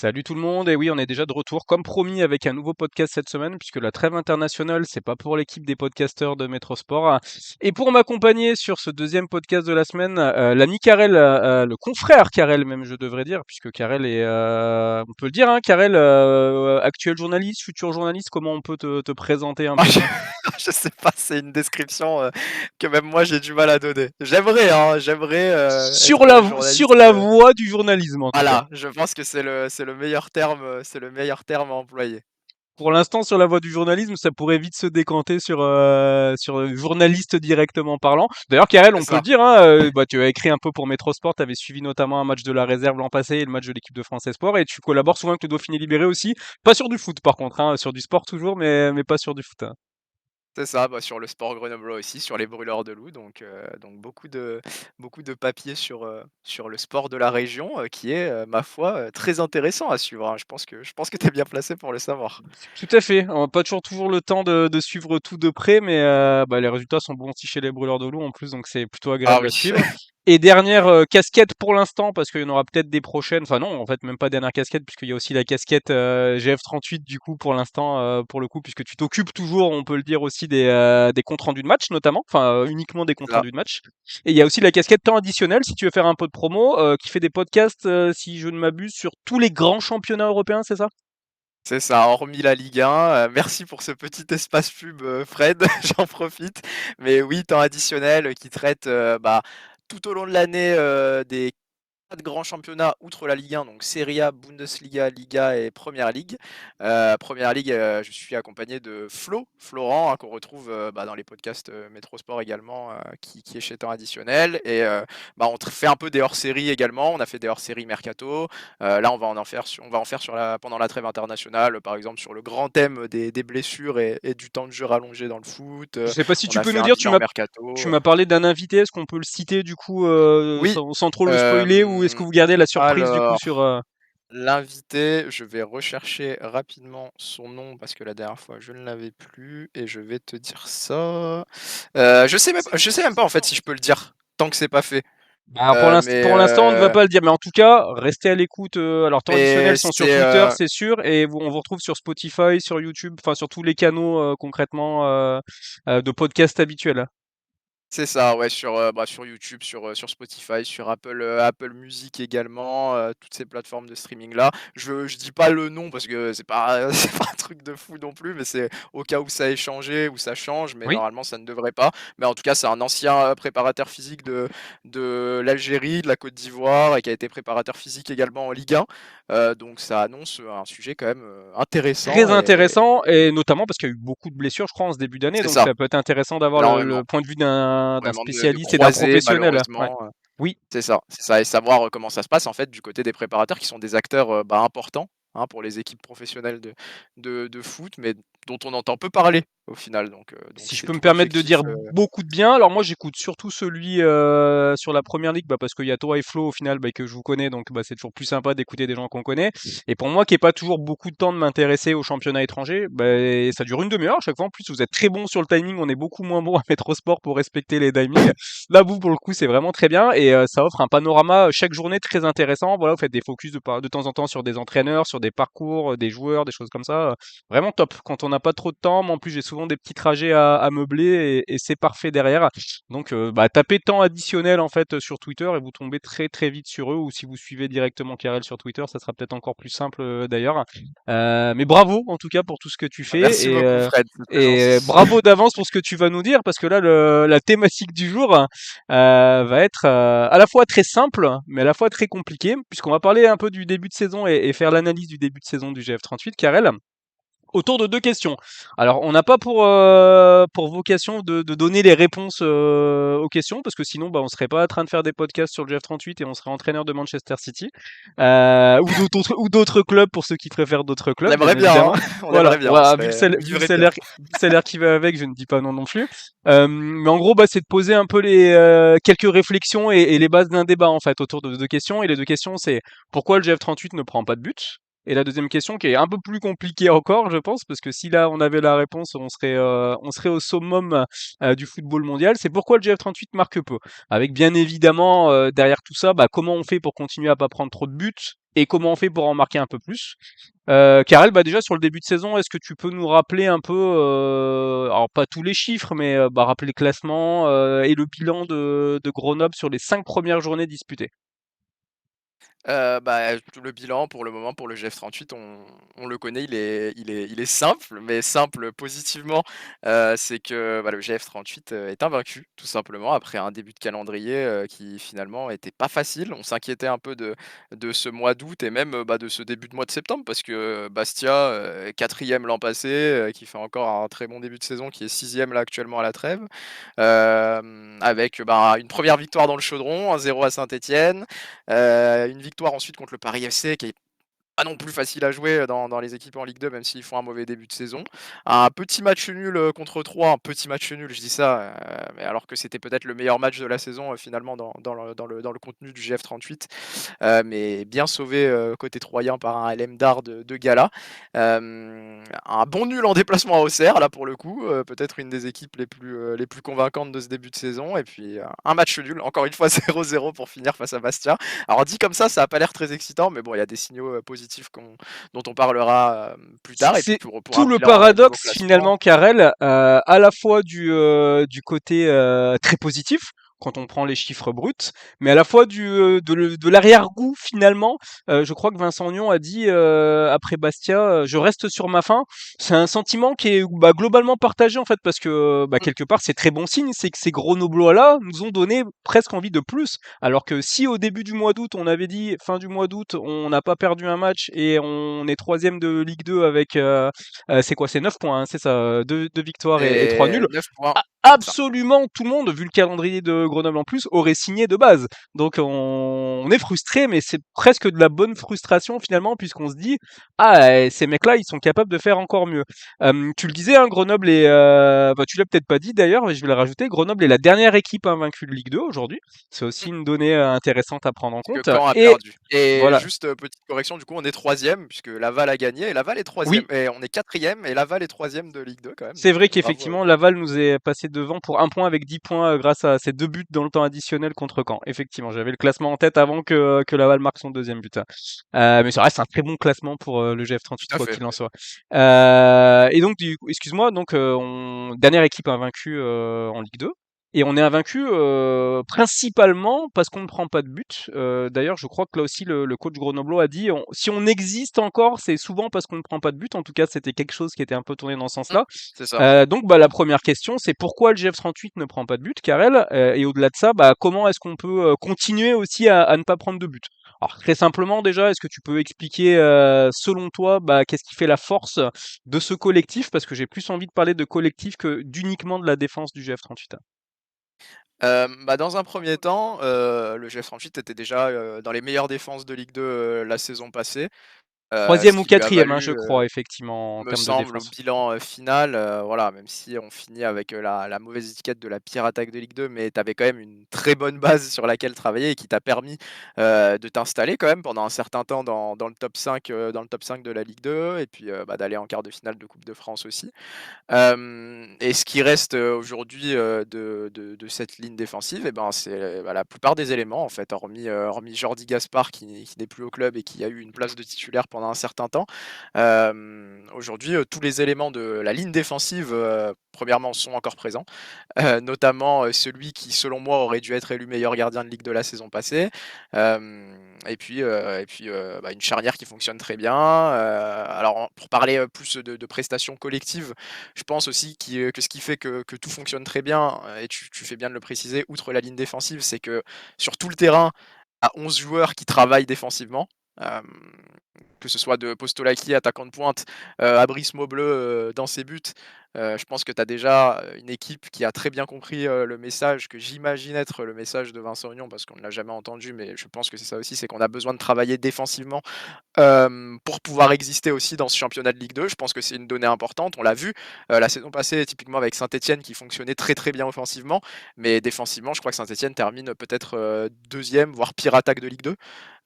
Salut tout le monde, et oui, on est déjà de retour, comme promis, avec un nouveau podcast cette semaine, puisque la trêve internationale, c'est pas pour l'équipe des podcasteurs de Métrosport. Et pour m'accompagner sur ce deuxième podcast de la semaine, l'ami Karel, le confrère Karel même, je devrais dire, puisque Karel est, on peut le dire, hein, Karel, actuel journaliste, futur journaliste, comment on peut te présenter un Ah, peu je ça? je sais pas, c'est une description, que même moi j'ai du mal à donner. J'aimerais, hein, être Sur journaliste, la voie du journalisme, en tout cas. voilà, je pense que c'est le meilleur terme, c'est le meilleur terme à employer. Pour l'instant, sur la voie du journalisme, ça pourrait vite se décanter sur journaliste directement parlant. D'ailleurs, Karel, C'est on peut le ça. dire, hein, bah, tu as écrit un peu pour Métrosport, tu avais suivi notamment un match de la réserve l'an passé et le match de l'équipe de France Espoir, et tu collabores souvent avec le Dauphiné Libéré aussi. Pas sur du foot, par contre, hein, sur du sport toujours, mais pas sur du foot, hein. C'est ça, bah, sur le sport grenoblois aussi, sur les brûleurs de loups, donc beaucoup de papiers sur le sport de la région, qui est, ma foi, très intéressant à suivre, hein. Je pense que tu es bien placé pour le savoir. Tout à fait. On n'a pas toujours le temps de suivre tout de près, mais bah, les résultats sont bons aussi chez les brûleurs de loups en plus, donc c'est plutôt Ah agréable à oui. suivre. Et dernière casquette pour l'instant, parce qu'il y en aura peut-être des prochaines. Enfin non, en fait même pas dernière casquette, puisqu'il y a aussi la casquette GF38 du coup pour l'instant, pour le coup, puisque tu t'occupes toujours, on peut le dire aussi, des comptes rendus de match notamment, enfin uniquement des comptes C'est ça. rendus de match. Et il y a aussi la casquette temps additionnel, si tu veux faire un peu de promo, qui fait des podcasts, si je ne m'abuse, sur tous les grands championnats européens, c'est ça? C'est ça, hormis la Ligue 1, merci pour ce petit espace pub, Fred, j'en profite. Mais oui, temps additionnel, qui traite, bah, tout au long de l'année, des 4 grands championnats outre la Ligue 1, donc Serie A, Bundesliga, Liga et Première Ligue. Première Ligue, je suis accompagné de Florent, hein, qu'on retrouve, bah, dans les podcasts, Métrosport également, qui est chez Temps Additionnel et bah, on fait un peu des hors-séries également. On a fait des hors-séries mercato. Là, on va en faire pendant la trêve internationale, par exemple sur le grand thème des blessures et du temps de jeu rallongé dans le foot. Je sais pas si On tu a peux fait nous un dire, bilan tu mercato. m'as parlé d'un invité, est-ce qu'on peut le citer du coup Oui, sans trop le spoiler, ou est-ce que hem, vous gardez la surprise du coup sur alors l'invité, je vais rechercher rapidement son nom parce que la dernière fois je ne l'avais plus et je vais te dire ça. Je sais même pas en fait si je peux le dire, tant que c'est pas fait. Bah, alors pour Mais pour l'instant, on ne va pas le dire, mais en tout cas, restez à l'écoute. Alors, temps mais additionnels sont sur c'est, Twitter, c'est sûr, et on vous retrouve sur Spotify, sur YouTube, enfin sur tous les canaux concrètement de podcasts habituels. C'est ça, ouais, sur YouTube, sur Spotify, sur Apple Music également, toutes ces plateformes de streaming là. Je dis pas le nom parce que c'est pas c'est pas un truc de fou non plus, mais c'est au cas où ça ait changé, ou ça change, mais Oui. normalement ça ne devrait pas. Mais en tout cas, c'est un ancien, préparateur physique de l'Algérie, de la Côte d'Ivoire et qui a été préparateur physique également en Ligue 1. Donc ça annonce, un sujet quand même, intéressant Très et intéressant, et notamment parce qu'il y a eu beaucoup de blessures, je crois, en ce début d'année, c'est donc ça, ça peut être intéressant d'avoir le énormément, point de vue d'un vraiment de spécialiste et d'un croiser professionnel. Ouais. malheureusement. Oui. C'est ça et savoir, comment ça se passe en fait du côté des préparateurs qui sont des acteurs, bah, importants, hein, pour les équipes professionnelles de foot, mais dont on entend peu parler au final, donc Si je c'est peux me tout permettre de dire l'objectif, beaucoup de bien, alors moi j'écoute surtout celui sur la première ligue, bah, parce qu'il y a toi et Flo au final, bah, que je vous connais, donc bah, c'est toujours plus sympa d'écouter des gens qu'on connaît. Et pour moi qui n'ai pas toujours beaucoup de temps de m'intéresser aux championnats étrangers, bah, ça dure une demi-heure à chaque fois. En plus, vous êtes très bon sur le timing, on est beaucoup moins bon à mettre au sport pour respecter les timings. Là, vous pour le coup, c'est vraiment très bien, et ça offre un panorama chaque journée très intéressant. Voilà, vous faites des focus de temps en temps sur des entraîneurs, sur des parcours, des joueurs, des choses comme ça. Vraiment top. Quand on n'a pas trop de temps, mais en plus j'ai souvent des petits trajets à meubler, et c'est parfait derrière. Donc bah, tapez temps additionnel en fait sur Twitter et vous tombez très très vite sur eux, ou si vous suivez directement Karel sur Twitter, ça sera peut-être encore plus simple d'ailleurs. Mais bravo en tout cas pour tout ce que tu fais, merci beaucoup Fred, c'est très et gentil. bravo d'avance pour ce que tu vas nous dire, parce que là la thématique du jour va être à la fois très simple mais à la fois très compliquée, puisqu'on va parler un peu du début de saison et faire l'analyse du début de saison du GF38, Karel, autour de deux questions. Alors, on n'a pas pour vocation de donner les réponses aux questions, parce que sinon, bah, on serait pas en train de faire des podcasts sur le GF38 et on serait entraîneur de Manchester City, ou d'autres clubs pour ceux qui préfèrent d'autres On clubs, bien aimerait bien, hein, évidemment. on Voilà, aimerait bien, on voilà, vu serait on vu vivrait bien. le salaire qui va avec, je ne dis pas non non plus. Mais en gros, bah, c'est de poser un peu quelques réflexions et les bases d'un débat en fait autour de deux questions. Et les deux questions, c'est pourquoi le GF38 ne prend pas de but, Et la deuxième question qui est un peu plus compliquée encore, je pense, parce que si là on avait la réponse, on serait au summum du football mondial, c'est pourquoi le GF38 marque peu. Avec bien évidemment derrière tout ça, bah, comment on fait pour continuer à pas prendre trop de buts et comment on fait pour en marquer un peu plus. Karel, bah déjà sur le début de saison, est-ce que tu peux nous rappeler un peu, alors pas tous les chiffres, mais bah, rappeler le classement et le bilan de Grenoble sur les 5 premières journées disputées? Bah, le bilan pour le moment, pour le GF38, on le connaît, il est simple, mais simple positivement. C'est que, bah, le GF38, est invaincu, tout simplement, après un début de calendrier, qui finalement était pas facile. On s'inquiétait un peu de ce mois d'août et même, bah, de ce début de mois de septembre parce que Bastia, 4e l'an passé, qui fait encore un très bon début de saison, qui est 6e là actuellement à la trêve. Avec, bah, une première victoire dans le chaudron, 1-0 à Saint-Étienne, une victoire ensuite contre le Paris FC qui est pas non plus facile à jouer dans les équipes en Ligue 2, même s'ils font un mauvais début de saison. Un petit match nul contre 3, un petit match nul, je dis ça, mais alors que c'était peut-être le meilleur match de la saison finalement dans le contenu du GF38. Mais bien sauvé côté troyen par un LM Dard de gala. Un bon nul en déplacement à Auxerre, là pour le coup, peut-être une des équipes les plus convaincantes de ce début de saison. Et puis un match nul, encore une fois 0-0 pour finir face à Bastia. Alors dit comme ça n'a pas l'air très excitant, mais bon, il y a des signaux positifs dont on parlera plus tard. Et puis C'est pour tout un le bilan niveau paradoxe classement. finalement, Karel, à la fois du côté très positif, quand on prend les chiffres bruts, mais à la fois de l'arrière-goût finalement. Je crois que Vincent Nion a dit après Bastia, je reste sur ma faim. C'est un sentiment qui est bah, globalement partagé en fait, parce que bah, quelque part c'est très bon signe, c'est que ces Grenoblois-là nous ont donné presque envie de plus. Alors que si au début du mois d'août, on avait dit fin du mois d'août, on n'a pas perdu un match et on est troisième de Ligue 2 avec, c'est quoi, c'est 9 points, hein, c'est ça, deux victoires et 3 Et nuls. 9 points, c'est ça. Absolument tout le monde, vu le calendrier de Grenoble en plus, aurait signé de base. Donc on est frustré, mais c'est presque de la bonne frustration finalement, puisqu'on se dit ah ces mecs-là, ils sont capables de faire encore mieux. Tu le disais, hein, Grenoble est, bah, tu l'as peut-être pas dit d'ailleurs, mais je vais le rajouter. Grenoble est la dernière équipe invaincue de Ligue 2 aujourd'hui. C'est aussi une donnée intéressante à prendre en Que compte. Caen a Et perdu. Et voilà. juste, petite correction, du coup, on est troisième puisque Laval a gagné et Laval est troisième. Oui, Et on est quatrième et Laval est troisième de Ligue 2 quand même, c'est donc vrai bravo à eux. qu'effectivement, Laval nous est passé devant pour un point avec 10 points grâce à ses deux buts dans le temps additionnel contre Caen. Effectivement, j'avais le classement en tête avant que Laval marque son deuxième but, hein. Mais ça reste un très bon classement pour le GF38, Tout à quoi fait, qu'il en ouais. soit. Et donc, excuse-moi, donc dernière équipe invaincue en Ligue 2. Et on est invaincu principalement parce qu'on ne prend pas de but. D'ailleurs, je crois que là aussi, le coach grenoblois a dit si on existe encore, c'est souvent parce qu'on ne prend pas de but. En tout cas, c'était quelque chose qui était un peu tourné dans ce Mmh, sens-là. c'est ça. Donc bah, la première question, c'est pourquoi le GF38 ne prend pas de but, Karel? Et au-delà de ça, bah, comment est-ce qu'on peut continuer aussi à ne pas prendre de but? Alors très simplement déjà, est-ce que tu peux expliquer selon toi bah, qu'est-ce qui fait la force de ce collectif? Parce que j'ai plus envie de parler de collectif que d'uniquement de la défense du GF38. Bah, dans un premier temps, le GF38 était déjà, dans les meilleures défenses de Ligue 2, la saison passée, ce Troisième ou qui lui a quatrième, hein, valu, je crois, effectivement, en me termes de semble, au défense. bilan, final, voilà, même si on finit avec, la mauvaise étiquette de la pire attaque de Ligue 2, mais tu avais quand même une très bonne base sur laquelle travailler et qui t'a permis, de t'installer quand même pendant un certain temps dans le top 5, dans le top 5 de la Ligue 2 et puis, bah, d'aller en quart de finale de Coupe de France aussi. Et ce qui reste, aujourd'hui, de cette ligne défensive et ben, c'est, bah, la plupart des éléments en fait, hormis Jordi Gaspard qui n'est plus au club et qui a eu une place de titulaire pendant un certain temps. Aujourd'hui, tous les éléments de la ligne défensive, premièrement sont encore présents, notamment, celui qui selon moi aurait dû être élu meilleur gardien de ligue de la saison passée. Bah, une charnière qui fonctionne très bien. Alors pour parler, plus de prestations collectives, je pense aussi que ce qui fait que tout fonctionne très bien, et tu fais bien de le préciser, outre la ligne défensive, c'est que sur tout le terrain, à 11 joueurs qui travaillent défensivement, hem, que ce soit de Postolaki, attaquant de pointe, à Brice Maubleu, dans ses buts. Je pense que tu as déjà, une équipe qui a très bien compris, le message que j'imagine être le message de Vincent Aignan parce qu'on ne l'a jamais entendu, mais je pense que c'est ça aussi, c'est qu'on a besoin de travailler défensivement pour pouvoir exister aussi dans ce championnat de Ligue 2. Je pense que c'est une donnée importante. On l'a vu, la saison passée, typiquement avec Saint-Étienne qui fonctionnait très, très bien offensivement, mais défensivement, je crois que Saint-Étienne termine peut-être, 2e, voire pire attaque de Ligue 2.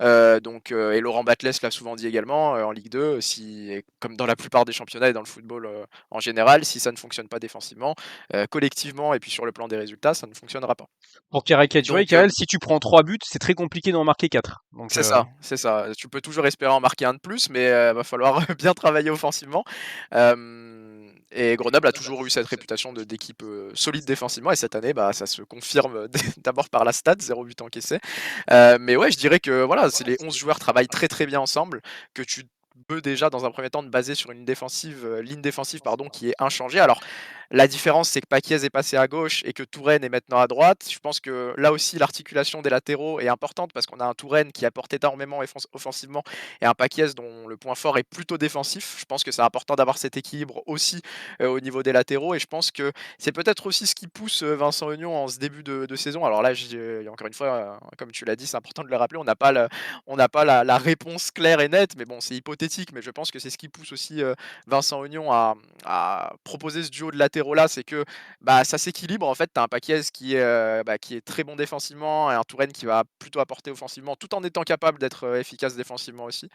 Et Laurent Batles l'a souvent dit également, en Ligue 2, si comme dans la plupart des championnats et dans le football, en général, si ça ne fonctionne pas défensivement, collectivement et puis sur le plan des résultats, ça ne fonctionnera pas. Pour caricaturer, Donc Karel, si tu prends 3 buts, c'est très compliqué d'en marquer 4. Donc, c'est ça, c'est ça. Tu peux toujours espérer en marquer un de plus, mais va falloir bien travailler offensivement. Et Grenoble a toujours eu cette réputation d'équipe, solide défensivement et cette année, bah, ça se confirme d'abord par la stat, 0 but encaissé. Mais ouais, je dirais que voilà, c'est les 11 joueurs travaillent très, très bien ensemble, que tu peux déjà dans un premier temps te baser sur une défensive, ligne défensive pardon, qui est inchangée. Alors la différence, c'est que Paquiez est passé à gauche et que Touraine est maintenant à droite. Je pense que là aussi, l'articulation des latéraux est importante parce qu'on a un Touraine qui apporte énormément offensivement et un Paquiez dont le point fort est plutôt défensif. Je pense que c'est important d'avoir cet équilibre aussi au niveau des latéraux et je pense que c'est peut-être aussi ce qui pousse Vincent Aignan en ce début de saison. Alors là, encore une fois, comme tu l'as dit, c'est important de le rappeler, on n'a pas la réponse claire et nette, mais bon, c'est hypothétique, mais je pense que c'est ce qui pousse aussi Vincent Aignan à proposer ce duo de latéraux là, c'est que bah, ça s'équilibre en fait. Tu as un Paquiez qui est très bon défensivement et un Touraine qui va plutôt apporter offensivement tout en étant capable d'être efficace défensivement aussi.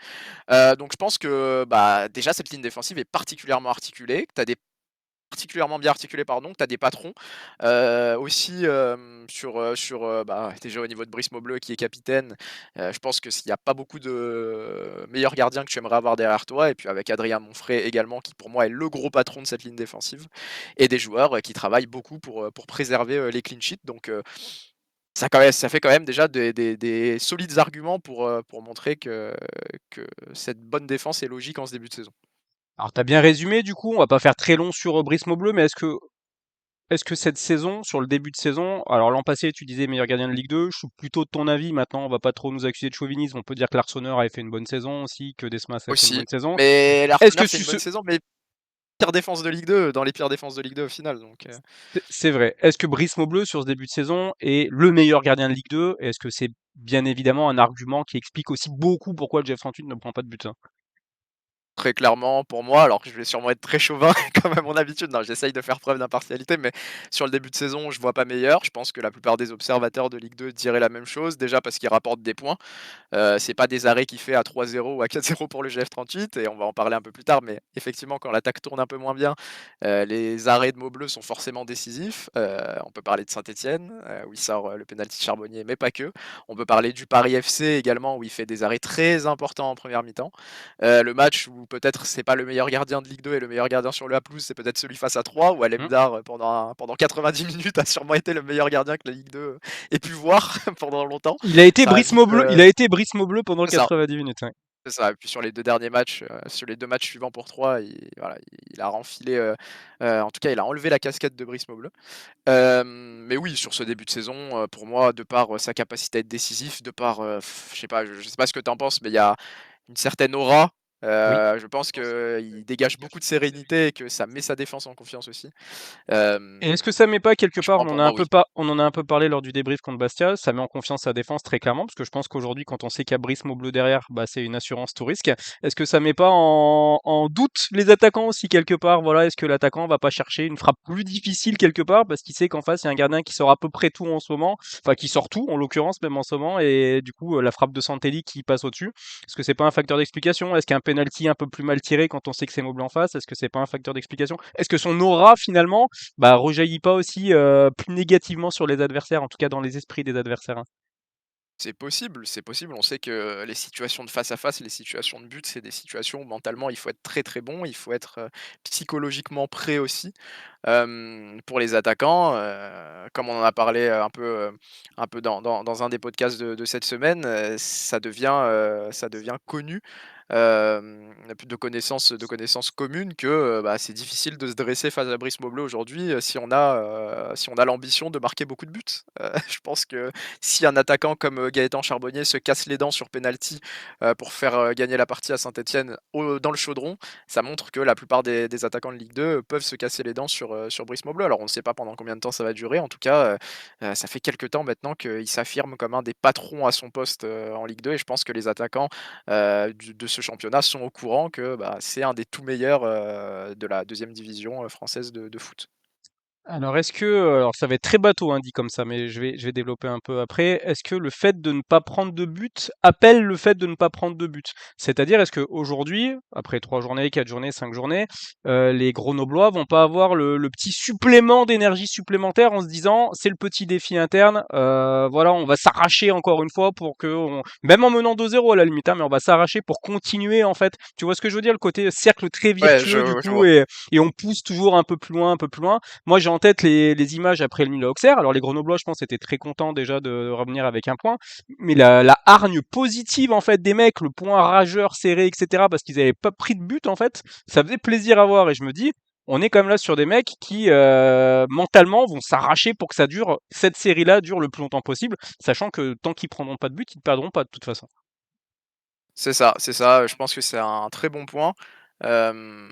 Donc je pense que bah, déjà cette ligne défensive est particulièrement articulée. Tu as des particulièrement bien articulé pardon, que tu as des patrons. Aussi, bah, déjà au niveau de Brice Maubleu qui est capitaine, je pense que s'il y a pas beaucoup de meilleurs gardiens que tu aimerais avoir derrière toi et puis avec Adrien Monfray également qui pour moi est le gros patron de cette ligne défensive et des joueurs, qui travaillent beaucoup pour préserver, les clean sheets donc ça fait quand même déjà des solides arguments pour montrer que cette bonne défense est logique en ce début de saison. alors tu as bien résumé du coup, on va pas faire très long sur Brice Maubleu, mais est-ce que cette saison, sur le début de saison, alors l'an passé tu disais meilleur gardien de Ligue 2, je suis plutôt de ton avis, maintenant on va pas trop nous accuser de chauvinisme, on peut dire que Larsonneur avait fait une bonne saison aussi, que Desmas a fait une Aussi, bonne saison. mais Est-ce l'Arsenal que fait une ce, bonne saison, mais pire défense de Ligue 2, dans les pires défenses de Ligue 2 au final, donc c'est vrai, est-ce que Brice Maubleu sur ce début de saison est le meilleur gardien de Ligue 2? Et est-ce que c'est bien évidemment un argument qui explique aussi beaucoup pourquoi le GF38 ne prend pas de but, hein? très clairement pour moi, alors que je vais sûrement être très chauvin comme à mon habitude, non, j'essaye de faire preuve d'impartialité, mais sur le début de saison, je vois pas meilleur. Je pense que la plupart des observateurs de Ligue 2 diraient la même chose, déjà parce qu'ils rapportent des points. C'est pas des arrêts qu'il fait à 3-0 ou à 4-0 pour le GF38 et on va en parler un peu plus tard, mais effectivement quand l'attaque tourne un peu moins bien, les arrêts de Maubleu sont forcément décisifs. On peut parler de Saint-Étienne, où il sort, le pénalty de Charbonnier, mais pas que. On peut parler du Paris FC également, où il fait des arrêts très importants en première mi-temps. Le match où peut-être c'est pas le meilleur gardien de Ligue 2 et le meilleur gardien sur la pelouse, c'est peut-être celui face à 3 où Mmh. Alemdar, pendant 90 minutes a sûrement été le meilleur gardien que la Ligue 2 ait pu voir pendant longtemps. Ça a vite, Il a été Brice Maubleu pendant c'est ça. 90 minutes, ouais. C'est ça et puis sur les 2 derniers matchs, sur les 2 matchs suivants pour 3, il a renfilé, en tout cas, il a enlevé la casquette de Brice Maubleu. Mais oui, sur ce début de saison, pour moi, de par, sa capacité à être décisif, de par, je sais pas, je sais pas ce que tu en penses, mais il y a une certaine aura. Oui. Je pense qu'il dégage beaucoup de sérénité et que ça met sa défense en confiance aussi. Et est-ce que ça met pas quelque part, Franchement, pour moi, oui. on en a un peu parlé lors du débrief contre Bastia, ça met en confiance sa défense très clairement, parce que je pense qu'aujourd'hui, quand on sait qu'il y a Brice Maubleu derrière, bah, c'est une assurance tout risque. Est-ce que ça met pas en doute les attaquants aussi quelque part? Voilà, est-ce que l'attaquant va pas chercher une frappe plus difficile quelque part, parce qu'il sait qu'en face, il y a un gardien qui sort à peu près tout en ce moment, enfin qui sort tout en l'occurrence même en ce moment, et du coup la frappe de Santelli qui passe au-dessus. Est-ce que c'est pas un facteur d'explication? Est-ce qu'un penalty un peu plus mal tiré quand on sait que c'est Maubleu en face? Est-ce que c'est pas un facteur d'explication? Est-ce que son aura finalement bah, rejaillit pas aussi plus négativement sur les adversaires, en tout cas dans les esprits des adversaires, hein? C'est possible, c'est possible. On sait que les situations de face à face, les situations de but, c'est des situations où mentalement il faut être très très bon, il faut être psychologiquement prêt aussi. Pour les attaquants, comme on en a parlé un peu dans un des podcasts de cette semaine, ça devient connu. de connaissances communes que bah, c'est difficile de se dresser face à Brice Maubleu aujourd'hui si on a l'ambition de marquer beaucoup de buts. Je pense que si un attaquant comme Gaëtan Charbonnier se casse les dents sur penalty pour faire gagner la partie à Saint-Etienne dans le chaudron, ça montre que la plupart des attaquants de Ligue 2 peuvent se casser les dents sur Brice Maubleu. Alors on ne sait pas pendant combien de temps ça va durer, en tout cas ça fait quelques temps maintenant qu'il s'affirme comme un des patrons à son poste en Ligue 2 et je pense que les attaquants de ce championnat sont au courant que bah, c'est un des tout meilleurs de la deuxième division française de foot. Alors, alors ça va être très bateau hein, dit comme ça, mais je vais développer un peu après. Est-ce que le fait de ne pas prendre de but appelle le fait de ne pas prendre de but? C'est-à-dire, est-ce qu'aujourd'hui, après 3 journées, 4 journées, 5 journées, les Grenoblois vont pas avoir le petit supplément d'énergie supplémentaire en se disant c'est le petit défi interne, voilà, on va s'arracher encore une fois pour que, même en menant 2-0 à la limite, hein, mais on va s'arracher pour continuer en fait. Tu vois ce que je veux dire? Le côté cercle très Ouais, virtueux du je coup, vois. et on pousse toujours un peu plus loin, un peu plus loin. Moi, j'ai en tête les images après le nul à Auxerre. Alors, les Grenoblois, je pense, étaient très contents déjà de revenir avec un point. Mais la hargne positive, en fait, des mecs, le point rageur, serré, etc., parce qu'ils n'avaient pas pris de but, en fait, ça faisait plaisir à voir. Et je me dis, on est quand même là sur des mecs qui, mentalement, vont s'arracher pour que ça dure, cette série-là dure le plus longtemps possible, sachant que tant qu'ils prendront pas de but, ils ne perdront pas de toute façon. C'est ça, c'est ça, je pense que c'est un très bon point. Hem,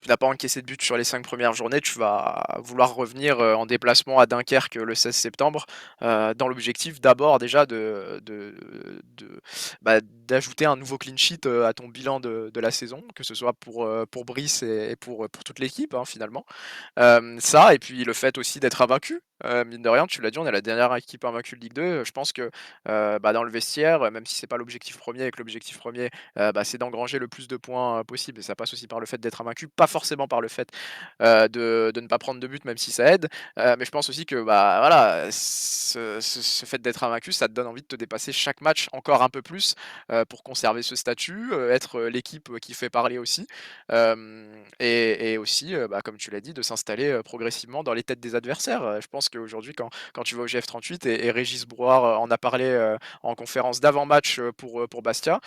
Tu n'as pas encaissé de but sur les 5 premières journées, tu vas vouloir revenir, en déplacement à Dunkerque le 16 septembre, dans l'objectif d'abord déjà d'ajouter un nouveau clean sheet, à ton bilan de la saison, que ce soit pour Brice et pour toute l'équipe, hein, finalement. Ça et puis le fait aussi d'être invaincu, mine de rien, tu l'as dit, on est la dernière équipe invaincue de Ligue 2. Je pense que, bah, dans le vestiaire, même si c'est pas l'objectif premier et que l'objectif premier bah, c'est d'engranger le plus de points, possible et ça passe aussi par le fait d'être invaincu, pas forcément par le fait, de ne pas prendre de but même si ça aide, mais je pense aussi que, bah, voilà, ce fait d'être invaincu, ça te donne envie de te dépasser chaque match encore un peu plus, pour conserver ce statut, être, l'équipe, qui fait parler aussi. Et aussi, bah, comme tu l'as dit, de s'installer, progressivement dans les têtes des adversaires. Je pense qu'aujourd'hui quand tu vas au GF38 et Régis Brouard, en a parlé, en conférence d'avant-match, pour Bastia.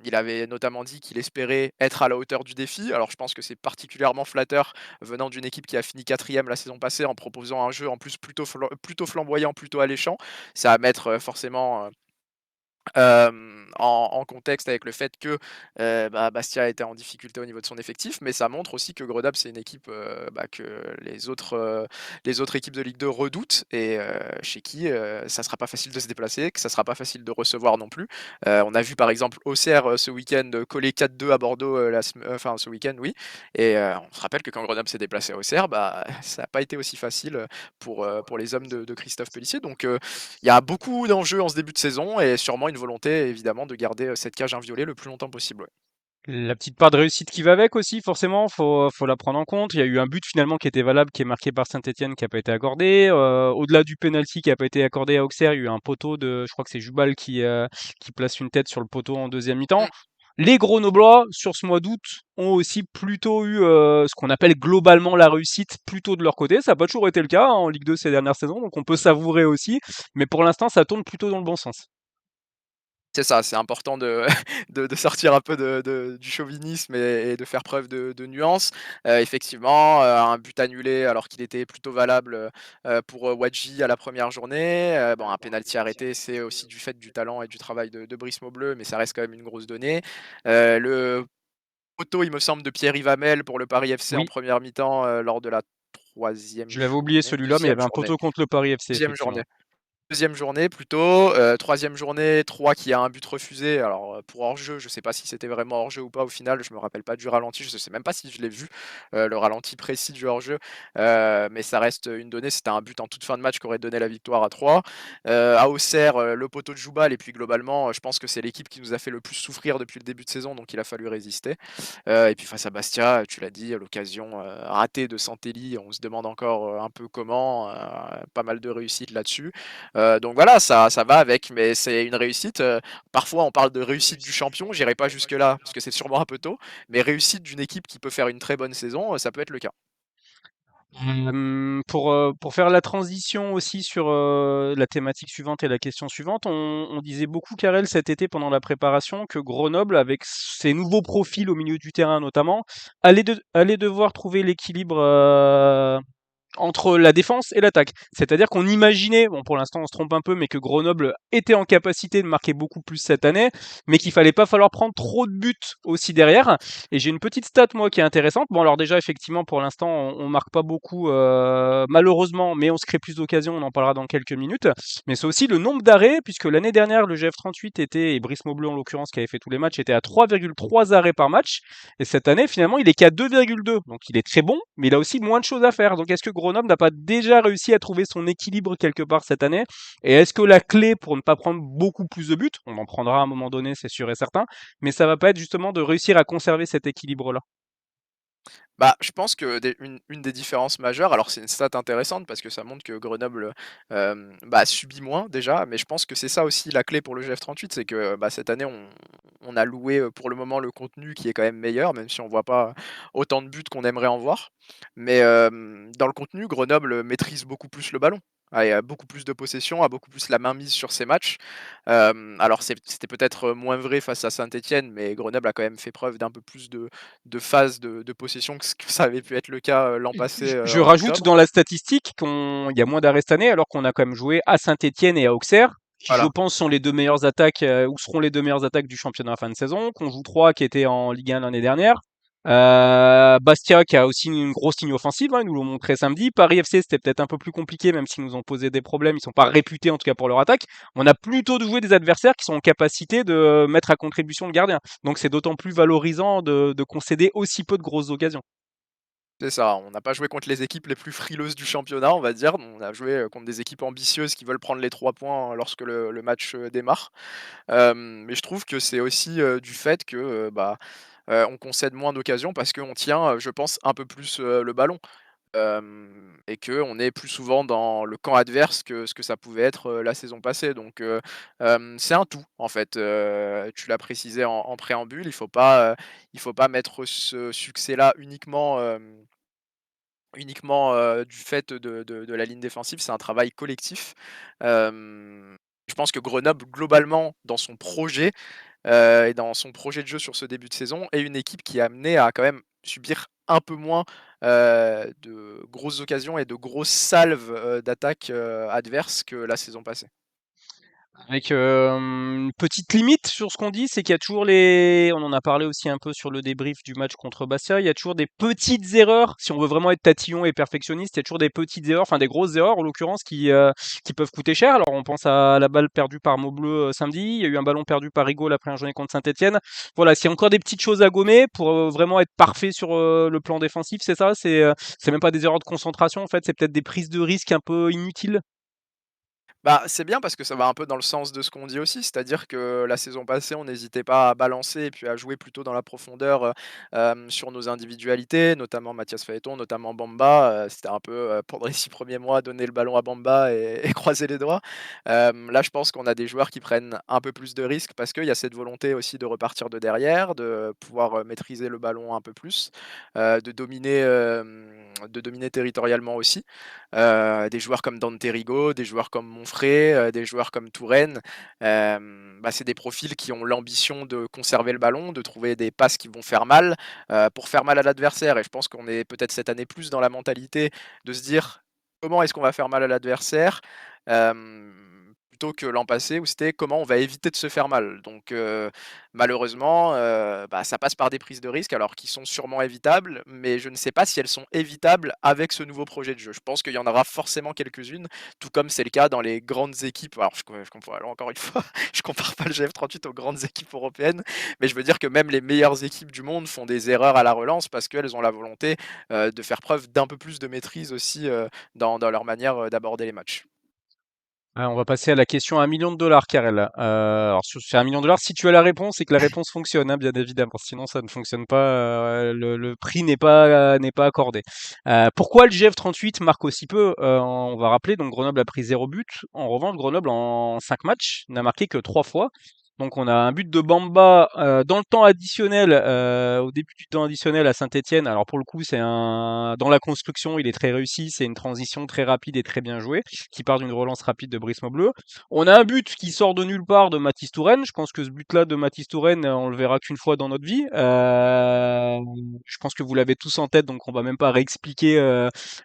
Il avait notamment dit qu'il espérait être à la hauteur du défi. Alors je pense que c'est particulièrement flatteur venant d'une équipe qui a fini 4e la saison passée en proposant un jeu en plus plutôt flamboyant, plutôt alléchant. Ça va mettre, forcément, en contexte avec le fait que, bah, Bastia était en difficulté au niveau de son effectif, mais ça montre aussi que Grenoble, c'est une équipe, bah, que les autres équipes de Ligue 2 redoutent et chez qui, ça sera pas facile de se déplacer, que ça sera pas facile de recevoir non plus. On a vu par exemple Auxerre, ce week-end, coller 4-2 à Bordeaux, enfin ce week-end, oui et on se rappelle que quand Grenoble s'est déplacé à Auxerre, bah, ça a pas été aussi facile, pour les hommes de Christophe Pélissier donc il y a beaucoup d'enjeux en ce début de saison et sûrement une volonté évidemment de garder, cette cage inviolée le plus longtemps possible, ouais. La petite part de réussite qui va avec aussi, forcément, faut la prendre en compte. Il y a eu un but finalement qui était valable, qui est marqué par Saint-Etienne, qui n'a pas été accordé. Au-delà du penalty qui n'a pas été accordé à Auxerre, il y a eu un poteau je crois que c'est Jubal qui place une tête sur le poteau en deuxième mi-temps. Mmh. Les Grenoblois, sur ce mois d'août, ont aussi plutôt eu ce qu'on appelle globalement la réussite plutôt de leur côté. Ça n'a pas toujours été le cas hein, en Ligue 2 ces dernières saisons, donc on peut savourer aussi. Mais pour l'instant, ça tourne plutôt dans le bon sens. C'est ça, c'est important de de sortir un peu du chauvinisme et de faire preuve de nuance. Effectivement, un but annulé alors qu'il était plutôt valable, pour, Wadji à la première journée. Bon, un pénalty arrêté, c'est aussi du fait du talent et du travail de Brice Maubleu, mais ça reste quand même une grosse donnée. Le poteau, il me semble, de Pierre-Yves Hamel pour le Paris FC en Oui, première mi-temps, lors de la troisième je l'avais oublié journée, celui-là, mais il y deuxième avait un journée, poteau contre le Paris FC, 2 effectivement. journée. Deuxième journée plutôt, 3 journée, 3 qui a un but refusé. Alors, pour hors-jeu, je sais pas si c'était vraiment hors-jeu ou pas au final, je me rappelle pas du ralenti, je sais même pas si je l'ai vu, le ralenti précis du hors-jeu, mais ça reste une donnée. C'était un but en toute fin de match qui aurait donné la victoire à 3. À Auxerre, le poteau de Joubal et puis globalement, je pense que c'est l'équipe qui nous a fait le plus souffrir depuis le début de saison, donc il a fallu résister. Et puis face à Bastia, tu l'as dit, l'occasion, ratée de Santelli, on se demande encore, un peu comment, pas mal de réussite là-dessus. Donc voilà, ça va avec, mais c'est une réussite, parfois on parle de réussite du champion, j'irai pas jusque-là, parce que c'est sûrement un peu tôt, mais réussite d'une équipe qui peut faire une très bonne saison, ça peut être le cas. Pour faire la transition aussi sur la thématique suivante et la question suivante, on disait beaucoup, Karel, cet été pendant la préparation, que Grenoble, avec ses nouveaux profils au milieu du terrain notamment, allait devoir trouver l'équilibre entre la défense et l'attaque. C'est-à-dire qu'on imaginait, bon pour l'instant on se trompe un peu, mais que Grenoble était en capacité de marquer beaucoup plus cette année, mais qu'il fallait pas falloir prendre trop de buts aussi derrière. Et j'ai une petite stat moi qui est intéressante. Bon alors déjà effectivement pour l'instant on marque pas beaucoup malheureusement, mais on se crée plus d'occasions, on en parlera dans quelques minutes. Mais c'est aussi le nombre d'arrêts, puisque l'année dernière le GF38 était, et Brice Maubleu en l'occurrence qui avait fait tous les matchs, était à 3,3 arrêts par match. Et cette année, finalement, il est qu'à 2,2. Donc il est très bon, mais il a aussi moins de choses à faire. Donc est-ce que Grenoble n'a pas déjà réussi à trouver son équilibre quelque part cette année? Et est-ce que la clé pour ne pas prendre beaucoup plus de buts, on en prendra à un moment donné, c'est sûr et certain, mais ça va pas être justement de réussir à conserver cet équilibre-là? Bah, je pense que une des différences majeures, alors c'est une stat intéressante parce que ça montre que Grenoble, bah, subit moins déjà, mais je pense que c'est ça aussi la clé pour le GF38, c'est que, bah, cette année on a loué, pour le moment le contenu qui est quand même meilleur, même si on voit pas autant de buts qu'on aimerait en voir. Mais, dans le contenu, Grenoble maîtrise beaucoup plus le ballon, a beaucoup plus de possession, a beaucoup plus la main mise sur ses matchs. Alors c'était peut-être moins vrai face à Saint-Étienne, mais Grenoble a quand même fait preuve d'un peu plus de phases de possession que ce que ça avait pu être le cas, l'an passé, Je en rajoute octobre. dans la statistique qu'il y a moins d'arrêts cette année, alors qu'on a quand même joué à Saint-Etienne et à Auxerre, qui je Voilà, pense sont les deux meilleures attaques, ou seront les deux meilleures attaques du championnat à fin de saison, qu'on joue 3 qui étaient en Ligue 1 l'année dernière. Bastia qui a aussi une grosse ligne offensive, hein, ils nous l'ont montré samedi. Paris FC c'était peut-être un peu plus compliqué, même s'ils nous ont posé des problèmes, ils sont pas réputés en tout cas pour leur attaque. On a plutôt de jouer des adversaires qui sont en capacité de mettre à contribution le gardien. Donc c'est d'autant plus valorisant de concéder aussi peu de grosses occasions. c'est ça. On n'a pas joué contre les équipes les plus frileuses du championnat, on va dire. On a joué, contre des équipes ambitieuses qui veulent prendre les 3 points lorsque le match, démarre. Mais je trouve que c'est aussi, du fait que, bah, on concède moins d'occasions parce qu'on tient, je pense, un peu plus, le ballon. Et qu'on est plus souvent dans le camp adverse que ce que ça pouvait être, la saison passée. Donc c'est un tout en fait, tu l'as précisé en préambule, il faut pas mettre ce succès-là uniquement, du fait de la ligne défensive, c'est un travail collectif. Je pense que Grenoble globalement dans son projet, et dans son projet de jeu sur ce début de saison est une équipe qui est amenée à quand même subir un peu moins, de grosses occasions et de grosses salves, d'attaques, adverses que la saison passée. Avec une petite limite sur ce qu'on dit, c'est qu'il y a toujours on en a parlé aussi un peu sur le débrief du match contre Bastia, il y a toujours des petites erreurs, si on veut vraiment être tatillon et perfectionniste, il y a toujours des petites erreurs, enfin des grosses erreurs en l'occurrence qui peuvent coûter cher. Alors on pense à la balle perdue par Maubleu samedi, il y a eu un ballon perdu par Rigaud la première journée contre Saint-Etienne. Voilà, s'il y a encore des petites choses à gommer pour vraiment être parfait sur le plan défensif, c'est ça, c'est même pas des erreurs de concentration en fait, c'est peut-être des prises de risques un peu inutiles. Bah, c'est bien parce que ça va un peu dans le sens de ce qu'on dit aussi, c'est-à-dire que la saison passée, on n'hésitait pas à balancer et puis à jouer plutôt dans la profondeur, sur nos individualités, notamment Mathias Phaéton, notamment Bamba, c'était un peu, pendant les 6 premiers mois, donner le ballon à Bamba et et croiser les doigts. Là, je pense qu'on a des joueurs qui prennent un peu plus de risques parce qu'il y a cette volonté aussi de repartir de derrière, de pouvoir, maîtriser le ballon un peu plus, de dominer territorialement aussi. Des joueurs comme Dante Rigo, des joueurs comme Monfrey, des joueurs comme Touraine, bah, c'est des profils qui ont l'ambition de conserver le ballon, de trouver des passes qui vont faire mal, pour faire mal à l'adversaire et je pense qu'on est peut-être cette année plus dans la mentalité de se dire: «Comment est-ce qu'on va faire mal à l'adversaire?» Plutôt que l'an passé où c'était: «Comment on va éviter de se faire mal?» Donc malheureusement, bah, ça passe par des prises de risques alors qui sont sûrement évitables, mais je ne sais pas si elles sont évitables avec ce nouveau projet de jeu. Je pense qu'il y en aura forcément quelques-unes, tout comme c'est le cas dans les grandes équipes. Alors je compare alors encore une fois, je compare pas le GF38 aux grandes équipes européennes, mais je veux dire que même les meilleures équipes du monde font des erreurs à la relance parce qu'elles ont la volonté, de faire preuve d'un peu plus de maîtrise aussi, dans leur manière, d'aborder les matchs. Ah, on va passer à la question à 1 million de dollars, Karel. Alors, sur 1 million de dollars, si tu as la réponse, c'est que la réponse fonctionne, hein, bien évidemment. Sinon, ça ne fonctionne pas. Le prix n'est pas accordé. Pourquoi le GF38 marque aussi peu? On va rappeler, donc Grenoble a pris 0 but. En revanche, Grenoble, en 5 matchs, n'a marqué que 3 fois. Donc on a un but de Bamba dans le temps additionnel, au début du temps additionnel à Saint-Étienne. Alors pour le coup, dans la construction, il est très réussi. C'est une transition très rapide et très bien jouée, qui part d'une relance rapide de Brice Bleu. On a un but qui sort de nulle part de Mathys Touraine. Je pense que ce but-là de Mathys Touraine, on le verra qu'une fois dans notre vie. Je pense que vous l'avez tous en tête, donc on va même pas réexpliquer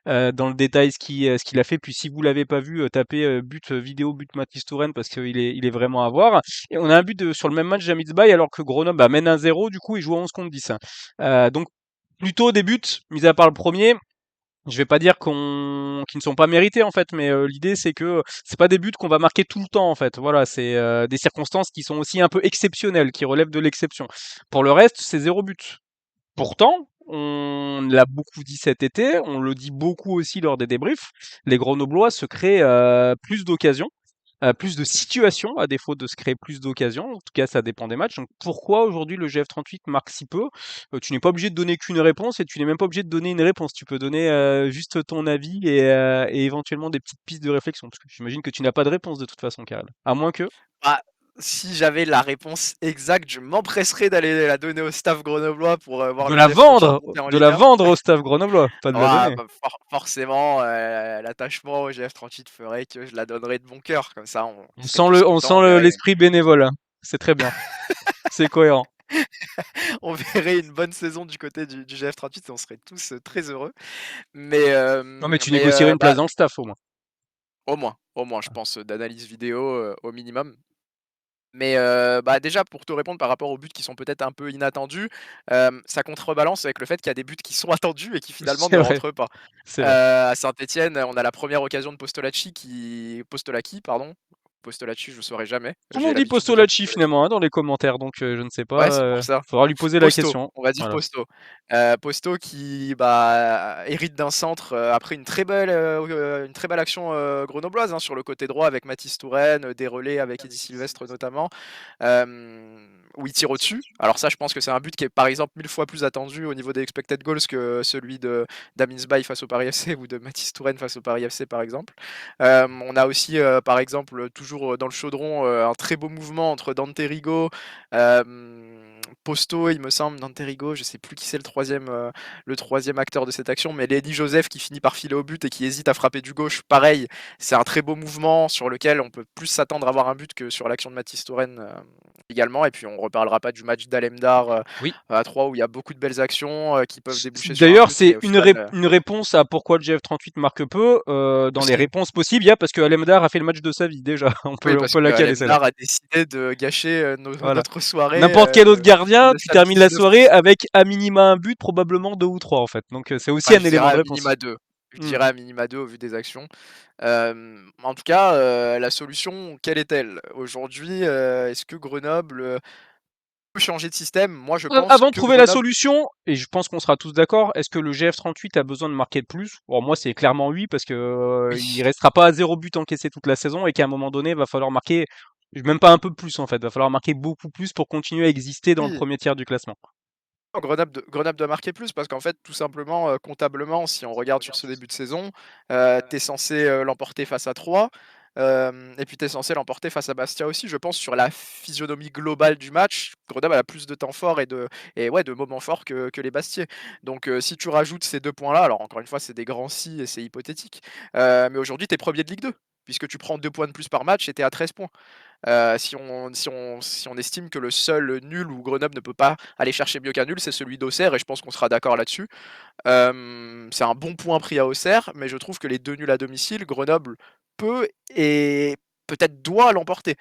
dans le détail ce qu'il a fait. Puis si vous l'avez pas vu, tapez but vidéo but Mathys Touraine parce il est vraiment à voir. Et on a un but sur le même match Jamil Bay alors que Grenoble mène 1-0, du coup il joue à 11 contre 10. Donc plutôt des buts, mis à part le premier. Je vais pas dire qu'ils ne sont pas mérités en fait, mais l'idée c'est que c'est pas des buts qu'on va marquer tout le temps en fait. Voilà, c'est des circonstances qui sont aussi un peu exceptionnelles, qui relèvent de l'exception. Pour le reste, c'est 0 but. Pourtant, on l'a beaucoup dit cet été, on le dit beaucoup aussi lors des débriefs, les Grenoblois se créent plus d'occasions, plus de situations, à défaut de se créer plus d'occasions. En tout cas, ça dépend des matchs. Donc pourquoi aujourd'hui le GF38 marque si peu? Tu n'es pas obligé de donner qu'une réponse et tu n'es même pas obligé de donner une réponse. Tu peux donner juste ton avis et éventuellement des petites pistes de réflexion. Parce que j'imagine que tu n'as pas de réponse de toute façon, Karel. À moins que... Bah, si j'avais la réponse exacte, je m'empresserais d'aller la donner au staff grenoblois pour voir le GF38 monter en De Ligue la 1. vendre au staff grenoblois, pas de la Ah, donner. bah, forcément, l'attachement au GF38 ferait que je la donnerais de bon cœur, comme ça on serait tous On contents, sent l'esprit bénévole, hein. C'est très bien. C'est cohérent. on verrait une bonne saison du côté du GF38 et on serait tous très heureux. Mais, Non, mais tu négocierais une place bah, dans le staff au moins. au moins, je pense, d'analyse vidéo au minimum. Mais bah, déjà pour te répondre par rapport aux buts qui sont peut-être un peu inattendus, ça contrebalance avec le fait qu'il y a des buts qui sont attendus et qui finalement C'est ne vrai, rentrent pas. c'est vrai. À Saint-Étienne, on a la première occasion de Postolacchi, pardon. Postolacci, je ne saurais jamais. Tout le J'ai monde dit l'habitude de dire Postolacci Postolacci. finalement hein, dans les commentaires, donc je ne sais Ouais, pas. c'est pour ça. Faudra lui poser la Posto, question. on va dire Voilà. Posto. Posto qui, bah, hérite d'un centre, après une très belle action, grenobloise, hein, sur le côté droit avec Mathys Touraine, des relais avec Eddy Sylvestre notamment, où il tire au-dessus. Alors ça, je pense que c'est un but qui est, par exemple, 1000 fois plus attendu au niveau des expected goals que celui de d'Amin Sbaï face au Paris FC ou de Mathys Touraine face au Paris FC, par exemple. On a aussi, par exemple, toujours, dans le chaudron, un très beau mouvement entre Dante Rigo, Posto, il me semble, Dante Rigo, je sais plus qui c'est le troisième acteur de cette action, mais Lenny Joseph qui finit par filer au but et qui hésite à frapper du gauche, pareil, c'est un très beau mouvement sur lequel on peut plus s'attendre à avoir un but que sur l'action de Mathys Touraine également. Et puis on reparlera pas du match d'Alemdar Oui. à 3 où il y a beaucoup de belles actions qui peuvent déboucher sur un D'ailleurs, but, mais c'est au final. une réponse à pourquoi le GF38 marque peu. Dans les Aussi. réponses possibles, il y a parce que Alemdar a fait le match de sa vie déjà. Oui, On parce peut que la caler celle-là. Alemdar a décidé de gâcher Voilà. notre soirée N'importe quel autre gardien, de tu samedi termines la 19 soirée août. avec à minima un but, probablement deux ou trois en fait. Donc c'est aussi Ah, un je dirais élément de à réponse. minima 2. Je Hmm. dirais à minima 2 au vu des actions. En tout cas, la solution, quelle est-elle? Aujourd'hui, est-ce que Grenoble, peut changer de système? Moi, je pense Avant de que trouver la Grenoble solution, et je pense qu'on sera tous d'accord, est-ce que le GF38 a besoin de marquer de plus? Bon, moi, c'est clairement oui, parce que il oui. restera pas à 0 but encaissé toute la saison et qu'à un moment donné, il va falloir marquer, même pas un peu plus en fait, il va falloir marquer beaucoup plus pour continuer à exister dans le Oui. premier tiers du classement. Grenoble doit marquer plus parce qu'en fait, tout simplement, comptablement, si on regarde sur ce début de saison, tu es censé, l'emporter face à Troyes, et puis tu es censé l'emporter face à Bastia aussi. Je pense sur la physionomie globale du match, Grenoble a plus de temps fort et ouais, de moments forts que les Bastiais. Donc si tu rajoutes ces 2 points-là, alors encore une fois, c'est des grands si et c'est hypothétique, mais aujourd'hui, tu es 1er de Ligue 2 puisque tu prends 2 points de plus par match et tu es à 13 points. Si on estime que le seul nul où Grenoble ne peut pas aller chercher mieux qu'un nul, c'est celui d'Auxerre, et je pense qu'on sera d'accord là-dessus. C'est un bon point pris à Auxerre, mais je trouve que les 2 nuls à domicile, Grenoble peut et peut-être doit l'emporter.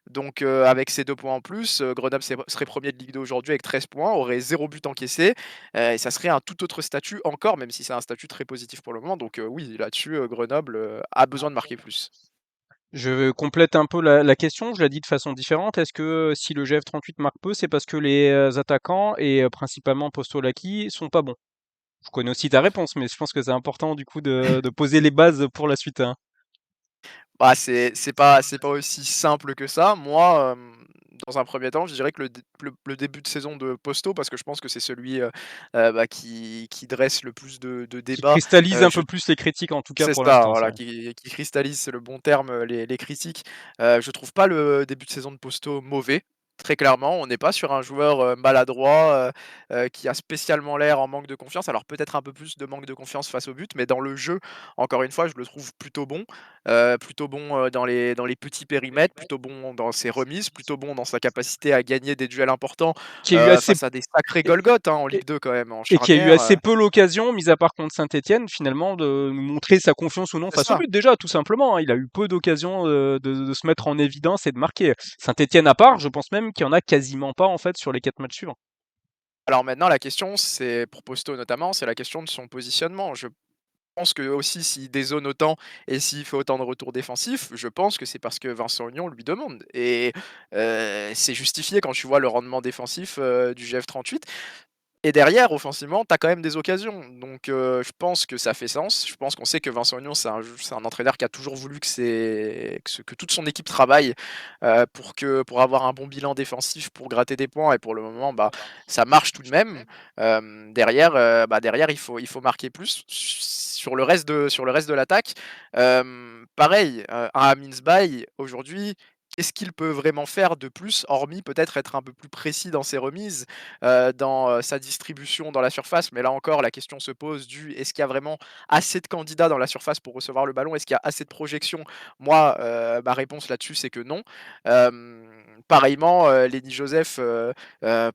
Donc avec ces 2 points en plus, Grenoble serait 1er de Ligue 2 aujourd'hui avec 13 points, aurait 0 but encaissé, et ça serait un tout autre statut encore, même si c'est un statut très positif pour le moment. Donc oui, là-dessus, Grenoble, a besoin de marquer plus. Je complète un peu la question, je la dis de façon différente. Est-ce que si le GF38 marque peu, c'est parce que les attaquants et principalement Postolaki sont pas bons? Je connais aussi ta réponse, mais je pense que c'est important du coup de poser les bases pour la suite, hein. Bah, c'est pas aussi simple que ça. Moi, dans un premier temps, je dirais que le début de saison de Posto, parce que je pense que c'est celui, bah, qui dresse le plus de Qui débats, cristallise un je peu plus les critiques en tout cas c'est pour ça, l'instant, c'est voilà, vrai. qui cristallise, c'est le bon terme, les critiques. Je trouve pas le début de saison de Posto mauvais. Très clairement, on n'est pas sur un joueur, maladroit, qui a spécialement l'air en manque de confiance. Alors peut-être un peu plus de manque de confiance face au but, mais dans le jeu, encore une fois, je le trouve plutôt bon, dans les petits périmètres, plutôt bon dans ses remises, plutôt bon dans sa capacité à gagner des duels importants, Qui a eu assez face à des sacrés et Golgoth, hein, en Ligue 2 quand même, en et qui a eu charnière, assez peu l'occasion, mis à part contre Saint-Etienne, finalement, de nous montrer sa confiance ou non c'est face au ça. but. Déjà, tout simplement, hein, il a eu peu d'occasions de se mettre en évidence et de marquer. Saint-Etienne à part, je pense même qu'il y en a quasiment pas en fait sur les 4 matchs suivants. Alors maintenant la question, c'est pour Posto notamment, c'est la question de son positionnement. Je pense que aussi s'il dézone autant et s'il fait autant de retours défensifs, je pense que c'est parce que Vincent Aignan lui demande et c'est justifié quand tu vois le rendement défensif, du GF38. Et derrière, offensivement, tu as quand même des occasions. Donc, je pense que ça fait sens. Je pense qu'on sait que Vincent Aignan, c'est un entraîneur qui a toujours voulu que toute son équipe travaille, pour avoir un bon bilan défensif, pour gratter des points et pour le moment, bah, ça marche tout de même. Derrière, il faut marquer plus. Sur le reste de l'attaque, pareil, un Amin Zbaye, aujourd'hui, qu'est-ce qu'il peut vraiment faire de plus, hormis peut-être être un peu plus précis dans ses remises? Dans, sa distribution dans la surface. Mais là encore, la question se pose du: est-ce qu'il y a vraiment assez de candidats dans la surface pour recevoir le ballon? Est-ce qu'il y a assez de projections? Moi, ma réponse là-dessus, c'est que non. Pareillement, Lenny Joseph,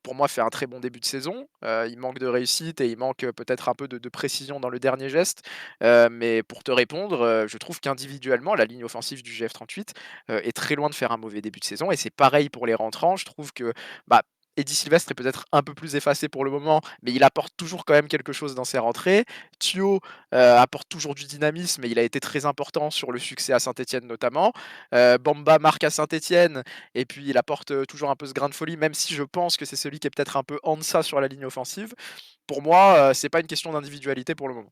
pour moi, fait un très bon début de saison. Il manque de réussite et il manque, peut-être un peu de précision dans le dernier geste. Mais pour te répondre, je trouve qu'individuellement, la ligne offensive du GF38, est très loin de faire un mauvais début de saison et c'est pareil pour les rentrants. Je trouve que, bah, Eddy Sylvestre est peut-être un peu plus effacé pour le moment, mais il apporte toujours quand même quelque chose dans ses rentrées. Thio, apporte toujours du dynamisme et il a été très important sur le succès à Saint-Étienne notamment. Bamba marque à Saint-Étienne et puis il apporte, toujours un peu ce grain de folie, même si je pense que c'est celui qui est peut-être un peu en deçà sur la ligne offensive. Pour moi, c'est pas une question d'individualité pour le moment.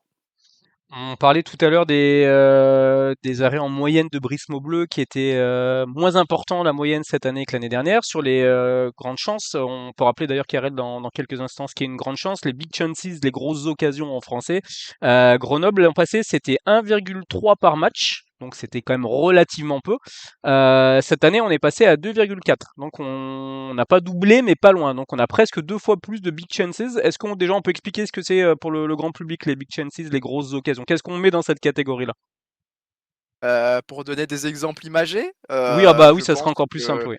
On parlait tout à l'heure des arrêts en moyenne de Brice Maubleu qui étaient moins importants la moyenne cette année que l'année dernière. Sur les grandes chances, on peut rappeler d'ailleurs Karel dans quelques instants ce qui est une grande chance, les big chances, les grosses occasions en français. Grenoble l'an passé c'était 1,3 par match. Donc c'était quand même relativement peu. Cette année, on est passé à 2,4. Donc on n'a pas doublé, mais pas loin. Donc on a presque 2 fois plus de big chances. Est-ce qu'on déjà on peut expliquer ce que c'est pour le grand public, les big chances, les grosses occasions? Qu'est-ce qu'on met dans cette catégorie-là? Pour donner des exemples imagés, Oui, ah bah oui, je ça sera pense encore plus simple, que oui.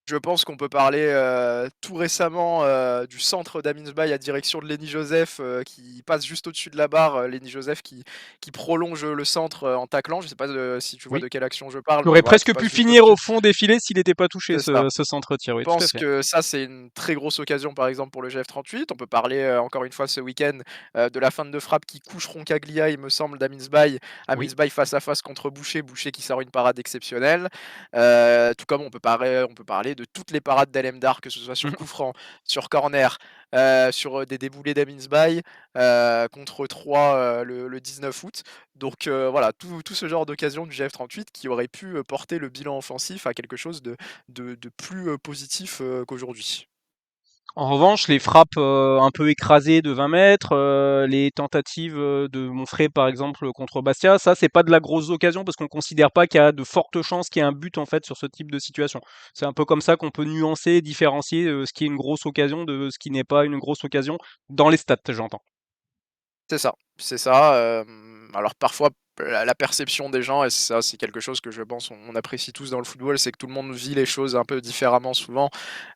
Je pense qu'on peut parler, tout récemment, du centre d'Aminsbaye à direction de Lenny Joseph, qui passe juste au-dessus de la barre, Lenny Joseph qui prolonge, le centre, en taclant. Je sais pas, si tu vois Oui. de quelle action je parle, Qui mais aurait voilà, qui presque pu passe juste finir au au-dessus. fond des filets s'il n'était pas touché C'est ça. ce centre-tir, oui, Je tout à pense fait. que ça, c'est une très grosse occasion, par exemple, pour le GF38. On peut parler, encore une fois ce week-end, de la fin de frappe qui couche Roncaglia, il me semble, d'Aminsbaye. Oui. Aminsbaye face à face contre Boucher, Boucher qui sort une parade exceptionnelle. Tout comme on peut parler de toutes les parades d'Elemdar, que ce soit sur coup franc, sur corner, sur, des déboulés d'Aminsbaye, contre 3, le 19 août. Donc, voilà, tout ce genre d'occasion du GF38 qui aurait pu, porter le bilan offensif à quelque chose de plus, positif, qu'aujourd'hui. En revanche, les frappes un peu écrasées de 20 mètres, les tentatives de Monfray par exemple contre Bastia, ça c'est pas de la grosse occasion parce qu'on considère pas qu'il y a de fortes chances qu'il y ait un but en fait sur ce type de situation. C'est un peu comme ça qu'on peut nuancer, différencier ce qui est une grosse occasion de ce qui n'est pas une grosse occasion dans les stats, j'entends. C'est ça, alors parfois la perception des gens et ça c'est quelque chose que je pense on apprécie tous dans le football, c'est que tout le monde vit les choses un peu différemment souvent,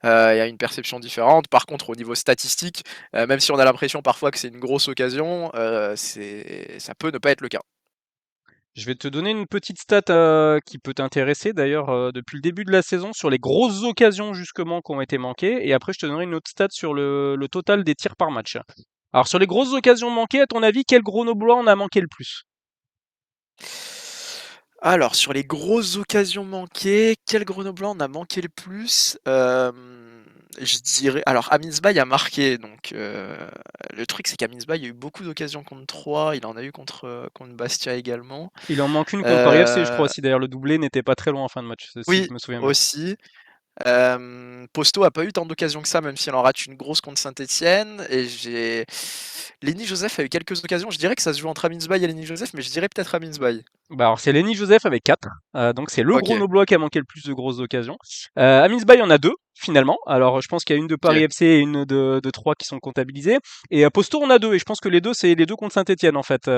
il y a une perception différente. Par contre au niveau statistique, même si on a l'impression parfois que c'est une grosse occasion, ça peut ne pas être le cas. Je vais te donner une petite stat qui peut t'intéresser d'ailleurs depuis le début de la saison sur les grosses occasions justement qui ont été manquées et après je te donnerai une autre stat sur le total des tirs par match. Alors sur les grosses occasions manquées, à ton avis, quel Grenoblois en a manqué le plus? Alors sur les grosses occasions manquées, quel Grenoblois on a manqué le plus? Je dirais alors Aminsbaye a marqué donc le truc c'est qu'Aminsbaye il a eu beaucoup d'occasions contre 3, il en a eu contre Bastia également. Il en manque une contre Paris FC, je crois Heu, aussi. D'ailleurs, le doublé n'était pas très loin en fin de match, si oui je me souviens bien. aussi. Posto a pas eu tant d'occasions que ça, même si elle en rate une grosse contre Saint-Étienne et j'ai Lenny Joseph a eu quelques occasions, je dirais que ça se joue entre Aminsbaye et Lenny Joseph, mais je dirais peut-être Aminsbaye. Bah alors c'est Lenny Joseph avec 4, donc c'est le Ok, Grenoblois qui a manqué le plus de grosses occasions. Amins Bay, il y en a 2 finalement. Alors je pense qu'il y a une de Paris ok. FC et une de Troyes qui sont comptabilisées. Et Posto, on a 2, et je pense que les deux, c'est les deux contre Saint-Etienne en fait,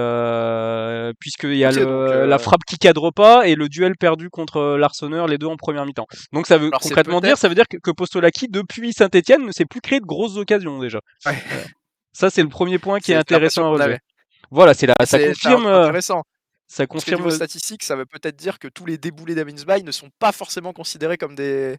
puisqu'il y a Ok, donc la frappe qui cadre pas et le duel perdu contre l'Arseneur, les deux en première mi-temps. Donc ça veut alors c'est concrètement dire, ça veut peut-être. dire que Postolaki, depuis Saint-Etienne, ne s'est plus créé de grosses occasions déjà. Ouais, Euh, Ça c'est le premier point qui est c'est l'impression intéressant à qu'on relever. avait. Voilà, ça C'est un confirme, truc intéressant. ça Parce que niveau confirme statistique, ça veut peut-être dire que tous les déboulés d'Aminsby ne sont pas forcément considérés comme des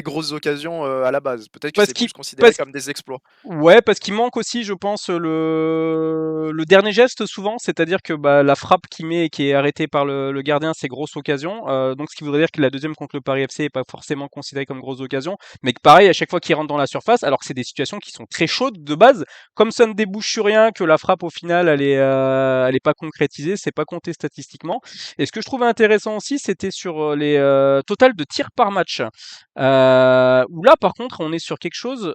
grosses occasions à la base. Peut-être que parce c'est qu'il plus considéré parce comme des exploits. Ouais, parce qu'il manque aussi, je pense, le dernier geste souvent, c'est-à-dire que bah, la frappe qu'il met et qui est arrêtée par le gardien, c'est grosse occasion. Donc ce qui voudrait dire que la deuxième contre le Paris FC est pas forcément considérée comme grosse occasion, mais que pareil, à chaque fois qu'il rentre dans la surface, alors que c'est des situations qui sont très chaudes de base, comme ça ne débouche sur rien, que la frappe au final elle est pas concrétisée, c'est pas compté statistiquement. Et ce que je trouvais intéressant aussi, c'était sur les totals de tirs par match. Où là, par contre, on est sur quelque chose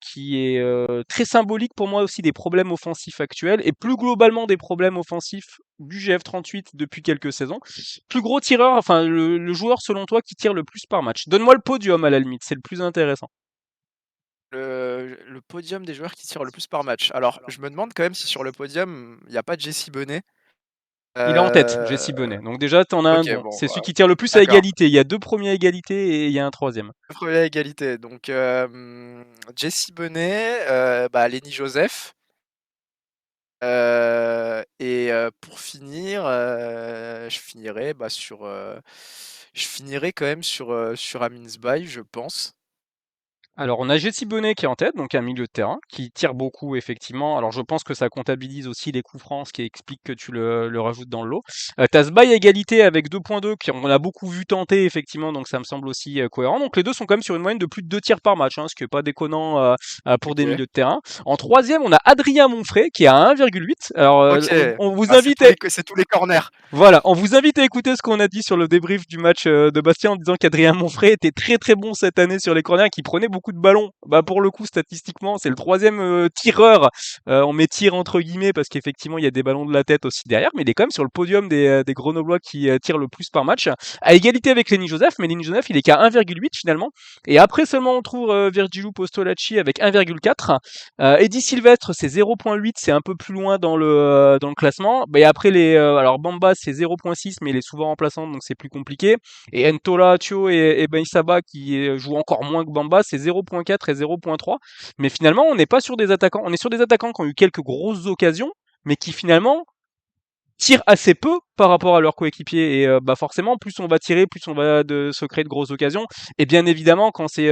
qui est très symbolique pour moi aussi des problèmes offensifs actuels et plus globalement des problèmes offensifs du GF38 depuis quelques saisons. Plus gros tireur, enfin le joueur selon toi qui tire le plus par match. Donne-moi le podium à la limite, c'est le plus intéressant. Le podium des joueurs qui tirent le plus par match. Alors, je me demande quand même si sur le podium, il n'y a pas Jesse Benet. Il est en tête, Euh, Jesse Bonnet. Donc déjà, t'en as un de Ok, bon. bon, C'est celui bah, qui tire le plus à d'accord. égalité. Il y a deux premiers à égalité et il y a un troisième. Première égalité. Donc, Jesse Benet, bah, Lenny Joseph. Pour finir, je finirai quand même sur Amins Bay, je pense. Alors, on a Jesse Bonnet qui est en tête, donc un milieu de terrain, qui tire beaucoup, effectivement. Alors, je pense que ça comptabilise aussi les coups francs, ce qui explique que tu le rajoutes dans le lot. T'as Sbaï à égalité avec 2,2, qui on a beaucoup vu tenter, effectivement, donc ça me semble aussi cohérent. Donc, les deux sont quand même sur une moyenne de plus de 2 tirs par match, ce qui est pas déconnant pour des Ok. milieux de terrain. En troisième, on a Adrien Monfray, qui est à 1,8. Alors, Ok. on vous Ah, invite c'est tous les corners. voilà, on vous invite à écouter ce qu'on a dit sur le débrief du match de Bastia en disant qu'Adrien Monfray était très très bon cette année sur les corners, qu'il prenait beaucoup de ballons. Bah pour le coup, statistiquement, c'est le troisième tireur. On met tir entre guillemets parce qu'effectivement il y a des ballons de la tête aussi derrière, mais il est quand même sur le podium des Grenoblois qui tirent le plus par match, à égalité avec Lenny Joseph. Mais Lenny Joseph, il est qu'à 1,8 finalement. Et après seulement on trouve Virgilou Postolacci avec 1,4. Eddie Sylvestre, c'est 0,8, c'est un peu plus loin dans le classement. Et après, alors Bamba, c'est 0,6, mais il est souvent remplaçant, donc c'est plus compliqué. Et Ntola, Thio et Ben Saba, qui jouent encore moins que Bamba, c'est 0,4 et 0,3. Mais finalement, on n'est pas sur des attaquants. On est sur des attaquants qui ont eu quelques grosses occasions, mais qui finalement tirent assez peu par rapport à leurs coéquipiers. Et bah forcément, plus on va tirer, plus on va se créer de grosses occasions. Et bien évidemment, quand c'est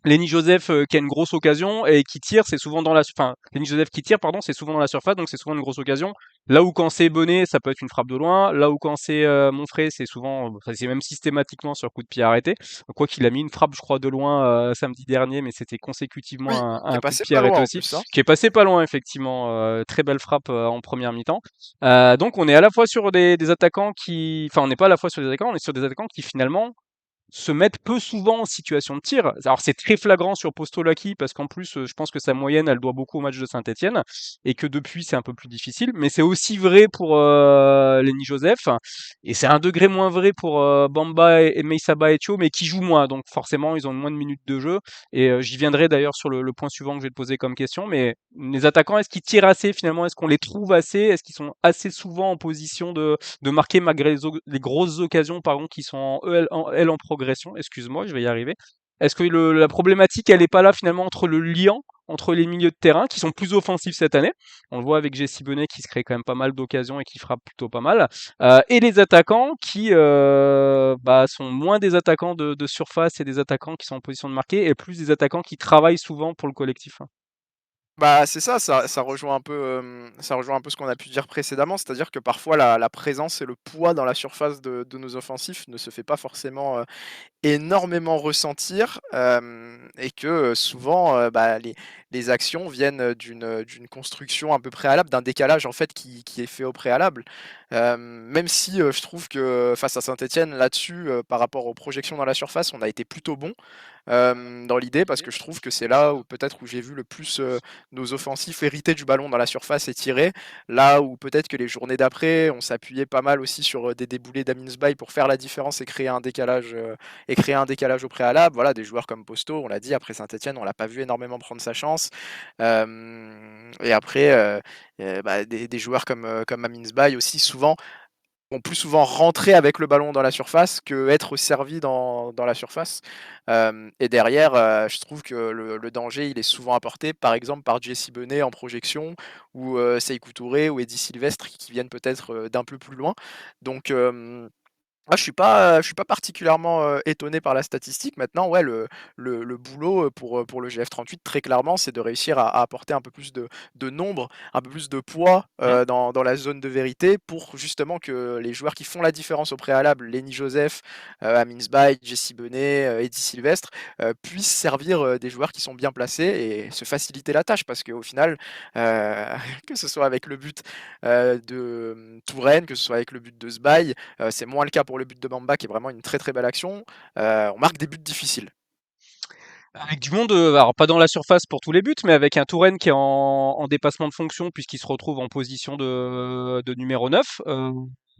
Lenny Joseph qui a une grosse occasion et qui tire, c'est souvent dans la, enfin Lenny Joseph qui tire, pardon, c'est souvent dans la surface, donc c'est souvent une grosse occasion. Là où quand c'est Bonnet, ça peut être une frappe de loin. Là où quand c'est Monfray, c'est souvent, enfin, c'est même systématiquement sur coup de pied arrêté. Quoi qu'il a mis une frappe, je crois, de loin samedi dernier, mais c'était consécutivement Oui, qui un est coup de passé pied pas loin arrêté en aussi, plus, hein. qui est passé pas loin effectivement. Très belle frappe en première mi-temps. Donc on est à la fois sur des attaquants qui, enfin on n'est pas à la fois sur des attaquants, on est sur des attaquants qui finalement se mettent peu souvent en situation de tir. Alors c'est très flagrant sur Postolaki parce qu'en plus je pense que sa moyenne elle doit beaucoup au match de Saint-Etienne et que depuis c'est un peu plus difficile. Mais c'est aussi vrai pour Lenny Joseph et c'est un degré moins vrai pour Bamba et Meissaba et Thio mais qui jouent moins donc forcément ils ont moins de minutes de jeu et j'y viendrai d'ailleurs sur le point suivant que je vais te poser comme question. Mais les attaquants est-ce qu'ils tirent assez finalement, est-ce qu'on les trouve assez, est-ce qu'ils sont assez souvent en position de marquer malgré les grosses occasions pardon, qui sont elles en progression. Excuse-moi, je vais y arriver. Est-ce que la problématique, elle n'est pas là finalement entre le lien entre les milieux de terrain qui sont plus offensifs cette année, on le voit avec Jesse Benet qui se crée quand même pas mal d'occasions et qui frappe plutôt pas mal, et les attaquants qui bah, sont moins des attaquants de surface et des attaquants qui sont en position de marquer et plus des attaquants qui travaillent souvent pour le collectif. Bah, c'est ça, ça rejoint un peu, ça rejoint un peu ce qu'on a pu dire précédemment. C'est-à-dire que parfois la présence et le poids dans la surface de nos offensifs ne se fait pas forcément, énormément ressentir, et que, souvent, bah, les actions viennent, d'une construction un peu préalable, d'un décalage en fait qui est fait au préalable. Même si je trouve que face à Saint-Etienne, là-dessus, par rapport aux projections dans la surface, on a été plutôt bon dans l'idée, parce que je trouve que c'est là où peut-être où j'ai vu le plus nos offensifs hériter du ballon dans la surface et tirer. Là où peut-être que les journées d'après, on s'appuyait pas mal aussi sur des déboulés d'Aminsby pour faire la différence et créer un décalage au préalable. Voilà, des joueurs comme Posto, on l'a dit, après Saint-Etienne, on l'a pas vu énormément prendre sa chance. Et après, bah, des joueurs comme Aminsby aussi, souvent, vont plus souvent rentrer avec le ballon dans la surface que être servis dans la surface. Et derrière, je trouve que le danger, il est souvent apporté, par exemple, par Jesse Benet en projection, ou Sékou Touré ou Eddy Sylvestre, qui viennent peut-être d'un peu plus loin. Donc, moi, je suis pas particulièrement, étonné par la statistique. Maintenant, ouais, le boulot, pour le GF38, très clairement, c'est de réussir à apporter un peu plus de nombre, un peu plus de poids, Mmh. dans la zone de vérité, pour justement que les joueurs qui font la différence au préalable, Lenny Joseph, Amine Sbaye, Jesse Benet, Eddy Sylvestre, puissent servir, des joueurs qui sont bien placés et se faciliter la tâche. Parce qu'au final, heu, que ce soit avec le but, de, Touraine, que ce soit avec le but de Sbaye, c'est moins le cas pour le but de Bamba, qui est vraiment une très très belle action. On marque des buts difficiles. Avec du monde, alors pas dans la surface pour tous les buts, mais avec un Touraine qui est en dépassement de fonction puisqu'il se retrouve en position de numéro 9.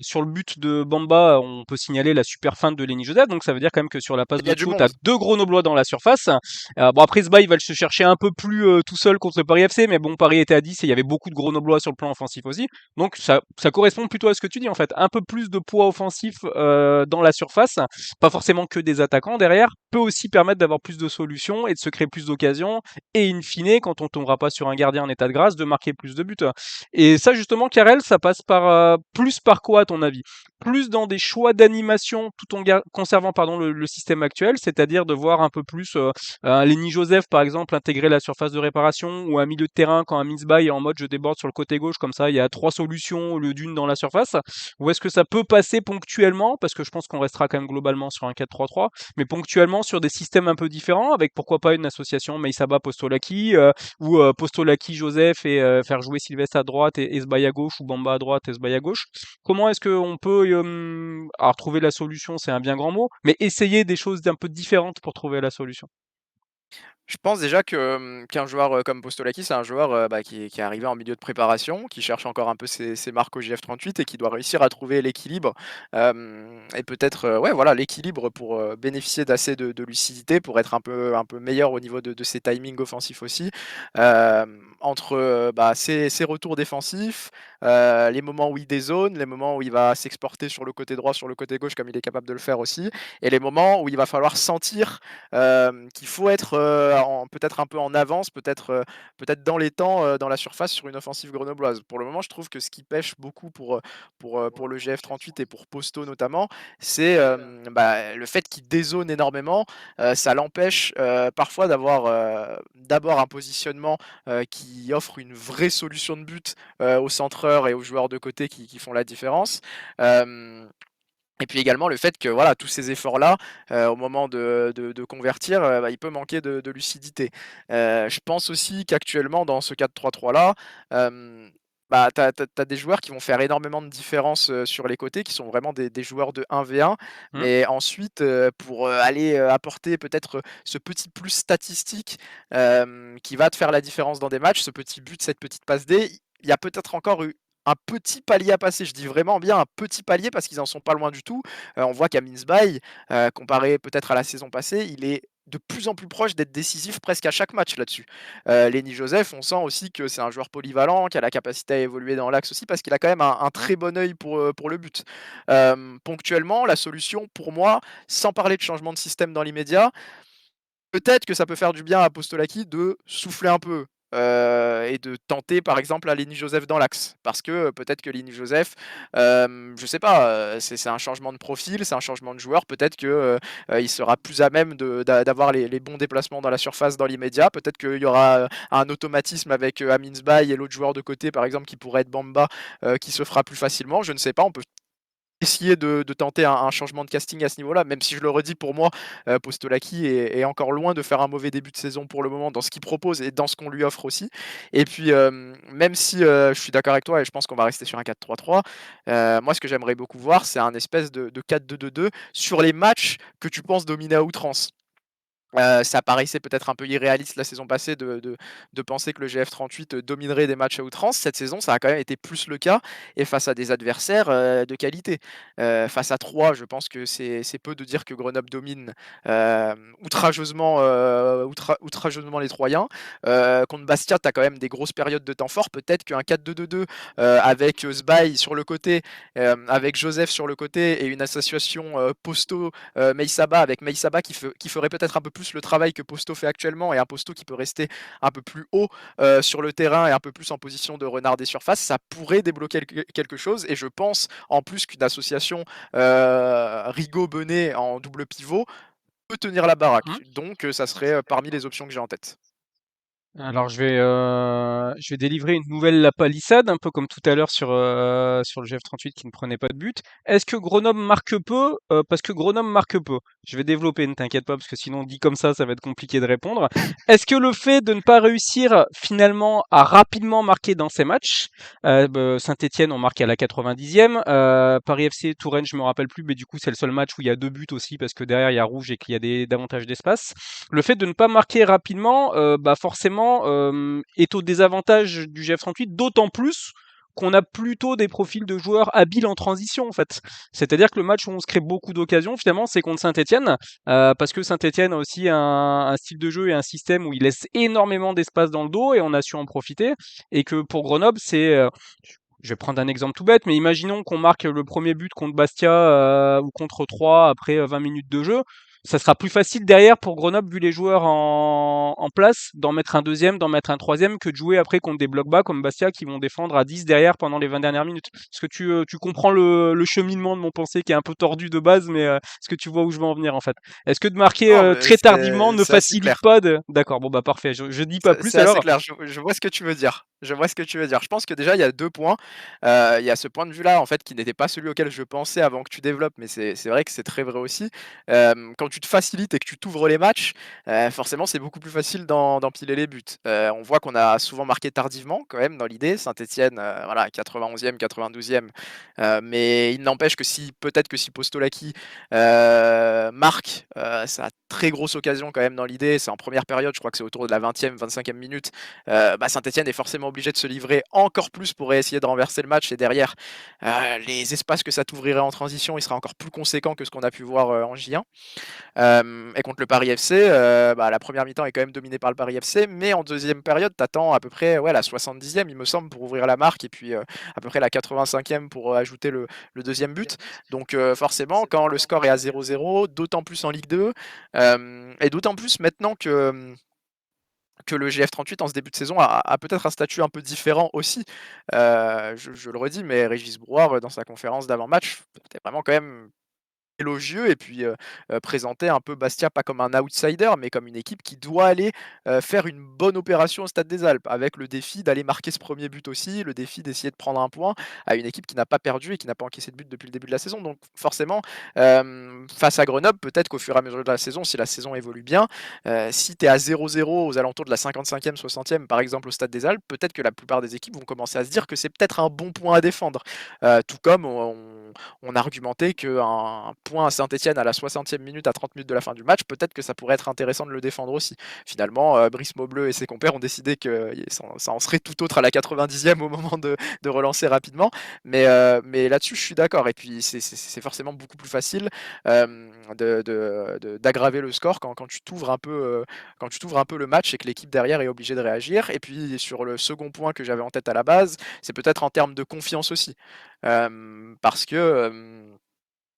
Sur le but de Bamba, on peut signaler la super feinte de Lenny Joseph, donc ça veut dire quand même que sur la passe Il y de a du Thio, tu as monde. deux Grenoblois dans la surface. Bon après ce il va se chercher un peu plus tout seul contre Paris FC, mais bon Paris était à 10 et il y avait beaucoup de Grenoblois sur le plan offensif aussi. Donc ça correspond plutôt à ce que tu dis en fait. Un peu plus de poids offensif dans la surface, pas forcément que des attaquants derrière, peut aussi permettre d'avoir plus de solutions et de se créer plus d'occasions, et in fine, quand on tombera pas sur un gardien en état de grâce, de marquer plus de buts. Et ça justement, Karel, ça passe par plus par quoi à ton avis? Plus dans des choix d'animation tout en conservant pardon, le système actuel, c'est-à-dire de voir un peu plus un Lenny Joseph par exemple intégrer la surface de réparation, ou un milieu de terrain quand un Minsby est en mode je déborde sur le côté gauche, comme ça il y a trois solutions au lieu d'une dans la surface. Ou est-ce que ça peut passer ponctuellement, parce que je pense qu'on restera quand même globalement sur un 4-3-3, mais ponctuellement sur des systèmes un peu différents, avec pourquoi pas une association Meissaba Postolaki, ou Postolaki Joseph, et faire jouer Sylvestre à droite et Esbaï à gauche, ou Bamba à droite et Esbaï à gauche. Comment est-ce qu'on peut alors trouver la solution, c'est un bien grand mot, mais essayer des choses un peu différentes pour trouver la solution? Je pense déjà que, qu'un joueur, comme Postolaki, c'est un joueur, bah, qui est arrivé en milieu de préparation, qui cherche encore un peu ses marques au JF38 et qui doit réussir à trouver l'équilibre, et peut-être, ouais, voilà, l'équilibre pour, bénéficier d'assez de lucidité, pour être un peu meilleur au niveau de ses timings offensifs aussi. Entre, bah, ses retours défensifs, les moments où il dézone, les moments où il va s'exporter sur le côté droit, sur le côté gauche, comme il est capable de le faire aussi, et les moments où il va falloir sentir qu'il faut être, peut-être un peu en avance, peut-être dans les temps, dans la surface sur une offensive grenobloise. Pour le moment, je trouve que ce qui pêche beaucoup pour le GF38 et pour Posto notamment, c'est, bah, le fait qu'il dézone énormément. Ça l'empêche, parfois d'avoir, d'abord un positionnement, qui offre une vraie solution de but, aux centreurs et aux joueurs de côté qui font la différence. Hem Et puis également le fait que voilà, tous ces efforts-là, au moment de convertir, bah, il peut manquer de lucidité. Je pense aussi qu'actuellement dans ce 4-3-3 là, bah, tu as des joueurs qui vont faire énormément de différence, sur les côtés, qui sont vraiment des joueurs de 1v1. Mmh. Mais ensuite, pour, aller, apporter peut-être, ce petit plus statistique, qui va te faire la différence dans des matchs, ce petit but, cette petite passe D, il y a peut-être encore eu un petit palier à passer. Je dis vraiment bien un petit palier, parce qu'ils en sont pas loin du tout. On voit qu'Amine Sbaye, comparé peut-être à la saison passée, il est de plus en plus proche d'être décisif presque à chaque match là-dessus. Lenny Joseph, on sent aussi que c'est un joueur polyvalent, qui a la capacité à évoluer dans l'axe aussi, parce qu'il a quand même un très bon œil pour le but. Ponctuellement, la solution pour moi, sans parler de changement de système dans l'immédiat, peut-être que ça peut faire du bien à Apostolaki de souffler un peu, et de tenter par exemple un Lenny Joseph dans l'axe. Parce que, peut-être que Lenny Joseph, je sais pas, c'est un changement de profil, c'est un changement de joueur. Peut-être que, il sera plus à même d'avoir les bons déplacements dans la surface dans l'immédiat. Peut-être qu'il y aura, un automatisme avec, Amin Sbaye et l'autre joueur de côté par exemple qui pourrait être Bamba, qui se fera plus facilement. Je ne sais pas, on peut essayer de tenter un changement de casting à ce niveau-là, même si je le redis, pour moi, Postolaki est encore loin de faire un mauvais début de saison pour le moment dans ce qu'il propose et dans ce qu'on lui offre aussi. Et puis, même si je suis d'accord avec toi et je pense qu'on va rester sur un 4-3-3, moi, ce que j'aimerais beaucoup voir, c'est un espèce de 4-2-2-2 sur les matchs que tu penses dominer à outrance. Ça paraissait peut-être un peu irréaliste la saison passée de penser que le GF38 dominerait des matchs à outrance. Cette saison, ça a quand même été plus le cas et face à des adversaires, de qualité. Face à Troyes, je pense que c'est peu de dire que Grenoble domine, outrageusement les Troyens. Contre Bastia, tu as quand même des grosses périodes de temps fort. Peut-être qu'un 4-2-2-2, avec, Sbaï sur le côté, avec Joseph sur le côté et une association, Posto, Meissaba, avec Meissaba qui ferait peut-être un peu plus le travail que Posto fait actuellement et un Posto qui peut rester un peu plus haut sur le terrain et un peu plus en position de renard des surfaces, ça pourrait débloquer quelque chose. Et je pense en plus qu'une association Rigaud-Benet en double pivot peut tenir la baraque. Donc ça serait parmi les options que j'ai en tête. Alors je vais délivrer une nouvelle la palissade, un peu comme tout à l'heure sur le GF38 qui ne prenait pas de but. Est-ce que Grenoble marque peu? Parce que Grenoble marque peu. Je vais développer, ne t'inquiète pas, parce que sinon dit comme ça va être compliqué de répondre. Est-ce que le fait de ne pas réussir finalement à rapidement marquer dans ces matchs, Saint-Étienne ont marqué à la 90e, Paris FC, Touraine, je me rappelle plus, mais du coup c'est le seul match où il y a 2 buts aussi parce que derrière il y a rouge et qu'il y a davantage d'espace. Le fait de ne pas marquer rapidement, forcément, est au désavantage du GF38, d'autant plus qu'on a plutôt des profils de joueurs habiles en transition, en fait. C'est-à-dire que le match où on se crée beaucoup d'occasions, finalement, c'est contre Saint-Etienne, parce que Saint-Etienne a aussi un style de jeu et un système où il laisse énormément d'espace dans le dos et on a su en profiter. Et que pour Grenoble, je vais prendre un exemple tout bête, mais imaginons qu'on marque le premier but contre Bastia ou contre Troyes après 20 minutes de jeu. Ça sera plus facile derrière pour Grenoble, vu les joueurs en place, d'en mettre un deuxième, d'en mettre un troisième, que de jouer après contre des blocs bas comme Bastia qui vont défendre à 10 derrière pendant les 20 dernières minutes. Est-ce que tu comprends le cheminement de mon pensée qui est un peu tordu de base, mais est-ce que tu vois où je veux en venir en fait? Est-ce que de marquer Non, mais très tardivement ne c'est assez facilite clair. pas de... D'accord, bon bah parfait, je dis pas plus C'est assez alors. clair, je vois ce que tu veux dire. Je vois ce que tu veux dire. Je pense que déjà, il y a 2 points. Il y a ce point de vue-là, en fait, qui n'était pas celui auquel je pensais avant que tu développes, mais c'est vrai que c'est très vrai aussi. Quand tu te facilites et que tu t'ouvres les matchs, forcément, c'est beaucoup plus facile d'empiler les buts. On voit qu'on a souvent marqué tardivement, quand même, dans l'idée. Saint-Étienne, voilà, 91e, 92e. Mais il n'empêche que si peut-être que si Postolaki marque, sa très grosse occasion quand même dans l'idée, c'est en première période, je crois que c'est autour de la 20e, 25e minute, Saint-Etienne est forcément obligé de se livrer encore plus pour essayer de renverser le match et derrière, les espaces que ça t'ouvrirait en transition, il sera encore plus conséquent que ce qu'on a pu voir en J1. Et contre le Paris FC, la première mi-temps est quand même dominée par le Paris FC, mais en deuxième période, t'attends à peu près ouais, la 70e, il me semble, pour ouvrir la marque, et puis à peu près la 85e pour ajouter le deuxième but. Donc forcément, quand le score est à 0-0, d'autant plus en Ligue 2, et d'autant plus maintenant que le GF38 en ce début de saison a peut-être un statut un peu différent aussi. Je le redis, mais Régis Brouard, dans sa conférence d'avant-match, était vraiment quand même élogieux et puis présenter un peu Bastia pas comme un outsider, mais comme une équipe qui doit aller faire une bonne opération au Stade des Alpes, avec le défi d'aller marquer ce premier but aussi, le défi d'essayer de prendre un point à une équipe qui n'a pas perdu et qui n'a pas encaissé de but depuis le début de la saison. Donc forcément, face à Grenoble, peut-être qu'au fur et à mesure de la saison, si la saison évolue bien, si tu es à 0-0 aux alentours de la 55e, 60e, par exemple au Stade des Alpes, peut-être que la plupart des équipes vont commencer à se dire que c'est peut-être un bon point à défendre. Tout comme on a argumenté qu'un point à Saint-Etienne à la 60e minute, à 30 minutes de la fin du match, peut-être que ça pourrait être intéressant de le défendre aussi. Finalement, Brice Maubleu et ses compères ont décidé que ça en serait tout autre à la 90e au moment de relancer rapidement. Mais là-dessus, je suis d'accord. Et puis, c'est forcément beaucoup plus facile d'aggraver le score quand tu t'ouvres un peu, quand tu t'ouvres un peu le match et que l'équipe derrière est obligée de réagir. Et puis, sur le second point que j'avais en tête à la base, c'est peut-être en termes de confiance aussi. Parce que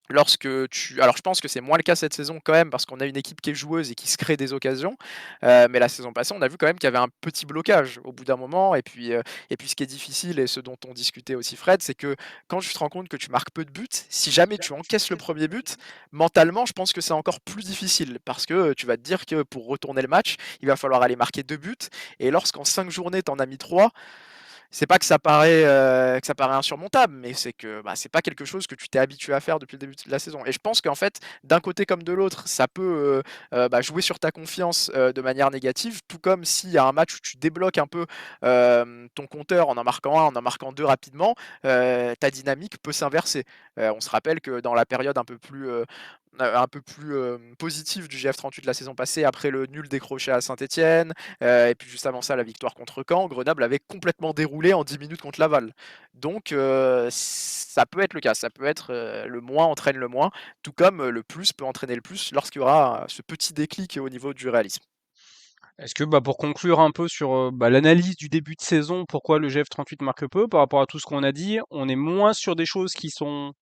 alors je pense que c'est moins le cas cette saison quand même parce qu'on a une équipe qui est joueuse et qui se crée des occasions, mais la saison passée, on a vu quand même qu'il y avait un petit blocage au bout d'un moment et puis ce qui est difficile et ce dont on discutait aussi Fred, c'est que quand tu te rends compte que tu marques peu de buts, si jamais tu encaisses le premier but, mentalement, je pense que c'est encore plus difficile parce que, tu vas te dire que pour retourner le match, il va falloir aller marquer 2 buts et lorsqu'en 5 journées, tu en as mis 3. c'est pas que ça paraît insurmontable, mais c'est que, bah, c'est pas quelque chose que tu t'es habitué à faire depuis le début de la saison et je pense qu'en fait, d'un côté comme de l'autre, ça peut, bah, jouer sur ta confiance, de manière négative, tout comme s'il y a un match où tu débloques un peu, ton compteur en marquant 1, en marquant 2 rapidement, ta dynamique peut s'inverser. On se rappelle que dans la période un peu plus, positive du GF38 la saison passée, après le nul décroché à Saint-Étienne, et puis juste avant ça, la victoire contre Caen, Grenoble avait complètement déroulé en 10 minutes contre Laval. Donc ça peut être le cas, ça peut être, le moins entraîne le moins, tout comme, le plus peut entraîner le plus lorsqu'il y aura, ce petit déclic au niveau du réalisme. Est-ce que, bah, pour conclure un peu sur, bah, l'analyse du début de saison, pourquoi le GF38 marque peu par rapport à tout ce qu'on a dit, on est moins sur des choses qui sont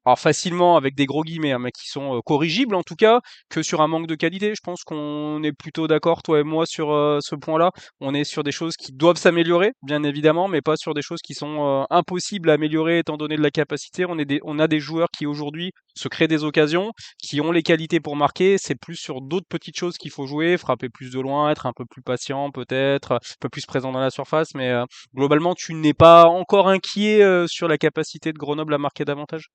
alors facilement avec des gros guillemets, hein, mais qui sont, corrigibles en tout cas, que sur un manque de qualité. Je pense qu'on est plutôt d'accord, toi et moi, sur, ce point-là. On est sur des choses qui doivent s'améliorer, bien évidemment, mais pas sur des choses qui sont, impossibles à améliorer étant donné de la capacité. On a des joueurs qui aujourd'hui se créent des occasions, qui ont les qualités pour marquer. C'est plus sur d'autres petites choses qu'il faut jouer, frapper plus de loin, être un peu plus patient peut-être, un peu plus présent dans la surface, mais, globalement, tu n'es pas encore inquiet, sur la capacité de Grenoble à marquer davantage?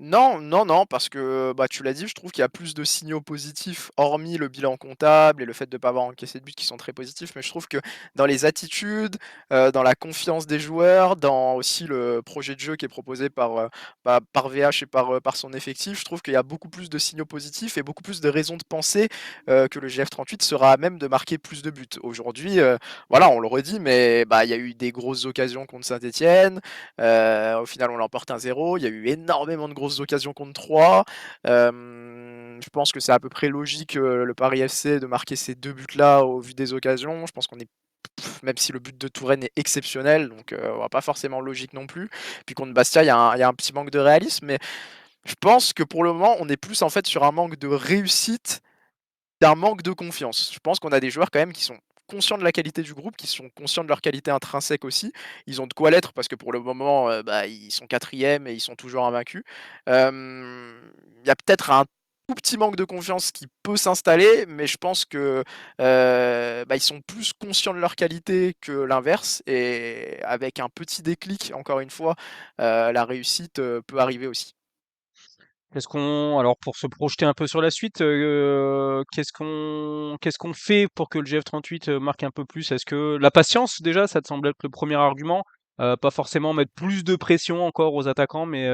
Non, non, non, parce que, bah, tu l'as dit, je trouve qu'il y a plus de signaux positifs, hormis le bilan comptable et le fait de ne pas avoir encaissé de but qui sont très positifs. Mais je trouve que dans les attitudes, dans la confiance des joueurs, dans aussi le projet de jeu qui est proposé par VH et par son effectif, je trouve qu'il y a beaucoup plus de signaux positifs et beaucoup plus de raisons de penser, que le GF38 sera à même de marquer plus de buts. Aujourd'hui, voilà, on le redit, mais bah, il y a eu des grosses occasions contre Saint-Étienne. Au final, on l'emporte 1-0. Il y a eu énormément de grosses occasions contre 3. Je pense que c'est à peu près logique, le Paris FC de marquer ces 2 buts-là au vu des occasions. Je pense qu'on est même si le but de Touraine est exceptionnel, donc pas forcément logique non plus. Puis contre Bastia, il y a un petit manque de réalisme, mais je pense que pour le moment, on est plus en fait sur un manque de réussite d'un manque de confiance. Je pense qu'on a des joueurs quand même qui sont conscients de la qualité du groupe, qui sont conscients de leur qualité intrinsèque aussi. Ils ont de quoi l'être parce que pour le moment, bah, ils sont quatrièmes et ils sont toujours invaincus. Il y a peut-être un tout petit manque de confiance qui peut s'installer, mais je pense que, bah, ils sont plus conscients de leur qualité que l'inverse et avec un petit déclic, encore une fois, la réussite, peut arriver aussi. Qu'est-ce qu'on alors pour se projeter un peu sur la suite, qu'est-ce qu'on fait pour que le GF38, marque un peu plus? Est-ce que la patience déjà, ça te semble être le premier argument? Pas forcément mettre plus de pression encore aux attaquants, mais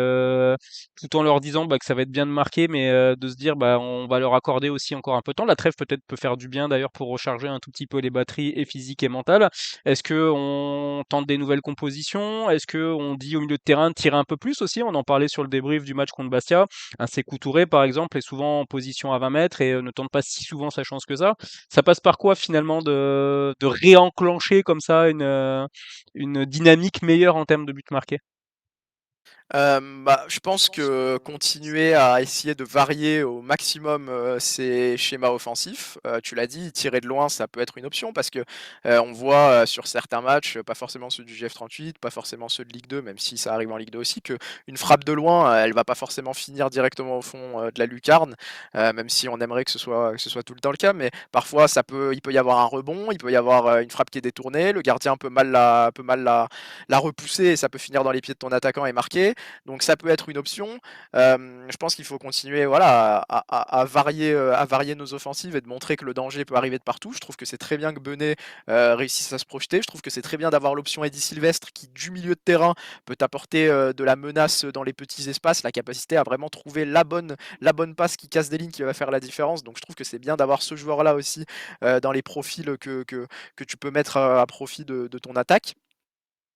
tout en leur disant, bah, que ça va être bien de marquer, mais de se dire, bah, on va leur accorder aussi encore un peu de temps. La trêve peut-être peut faire du bien d'ailleurs pour recharger un tout petit peu les batteries et physiques et mentales. Est-ce qu'on tente des nouvelles compositions? Est-ce qu'on dit au milieu de terrain de tirer un peu plus aussi? On en parlait sur le débrief du match contre Bastia. Un Sékou Touré, par exemple, est souvent en position à 20 mètres et ne tente pas si souvent sa chance que ça. Ça passe par quoi finalement de réenclencher comme ça une dynamique meilleure en termes de buts marqués? Bah, je pense que continuer à essayer de varier au maximum, ses schémas offensifs. Tu l'as dit, tirer de loin, ça peut être une option parce que, on voit, sur certains matchs, pas forcément ceux du GF38, pas forcément ceux de Ligue 2, même si ça arrive en Ligue 2 aussi, qu'une frappe de loin, elle va pas forcément finir directement au fond, de la lucarne, même si on aimerait que ce soit tout le temps le cas. Mais parfois il peut y avoir un rebond, il peut y avoir, une frappe qui est détournée, le gardien peut mal la repousser et ça peut finir dans les pieds de ton attaquant et marquer. Donc ça peut être une option. Je pense qu'il faut continuer voilà, à varier nos offensives et de montrer que le danger peut arriver de partout. Je trouve que c'est très bien que Benet réussisse à se projeter. Je trouve que c'est très bien d'avoir l'option Eddy Sylvestre qui, du milieu de terrain, peut apporter de la menace dans les petits espaces, la capacité à vraiment trouver la bonne passe qui casse des lignes qui va faire la différence. Donc je trouve que c'est bien d'avoir ce joueur-là aussi dans les profils que tu peux mettre à profit de ton attaque.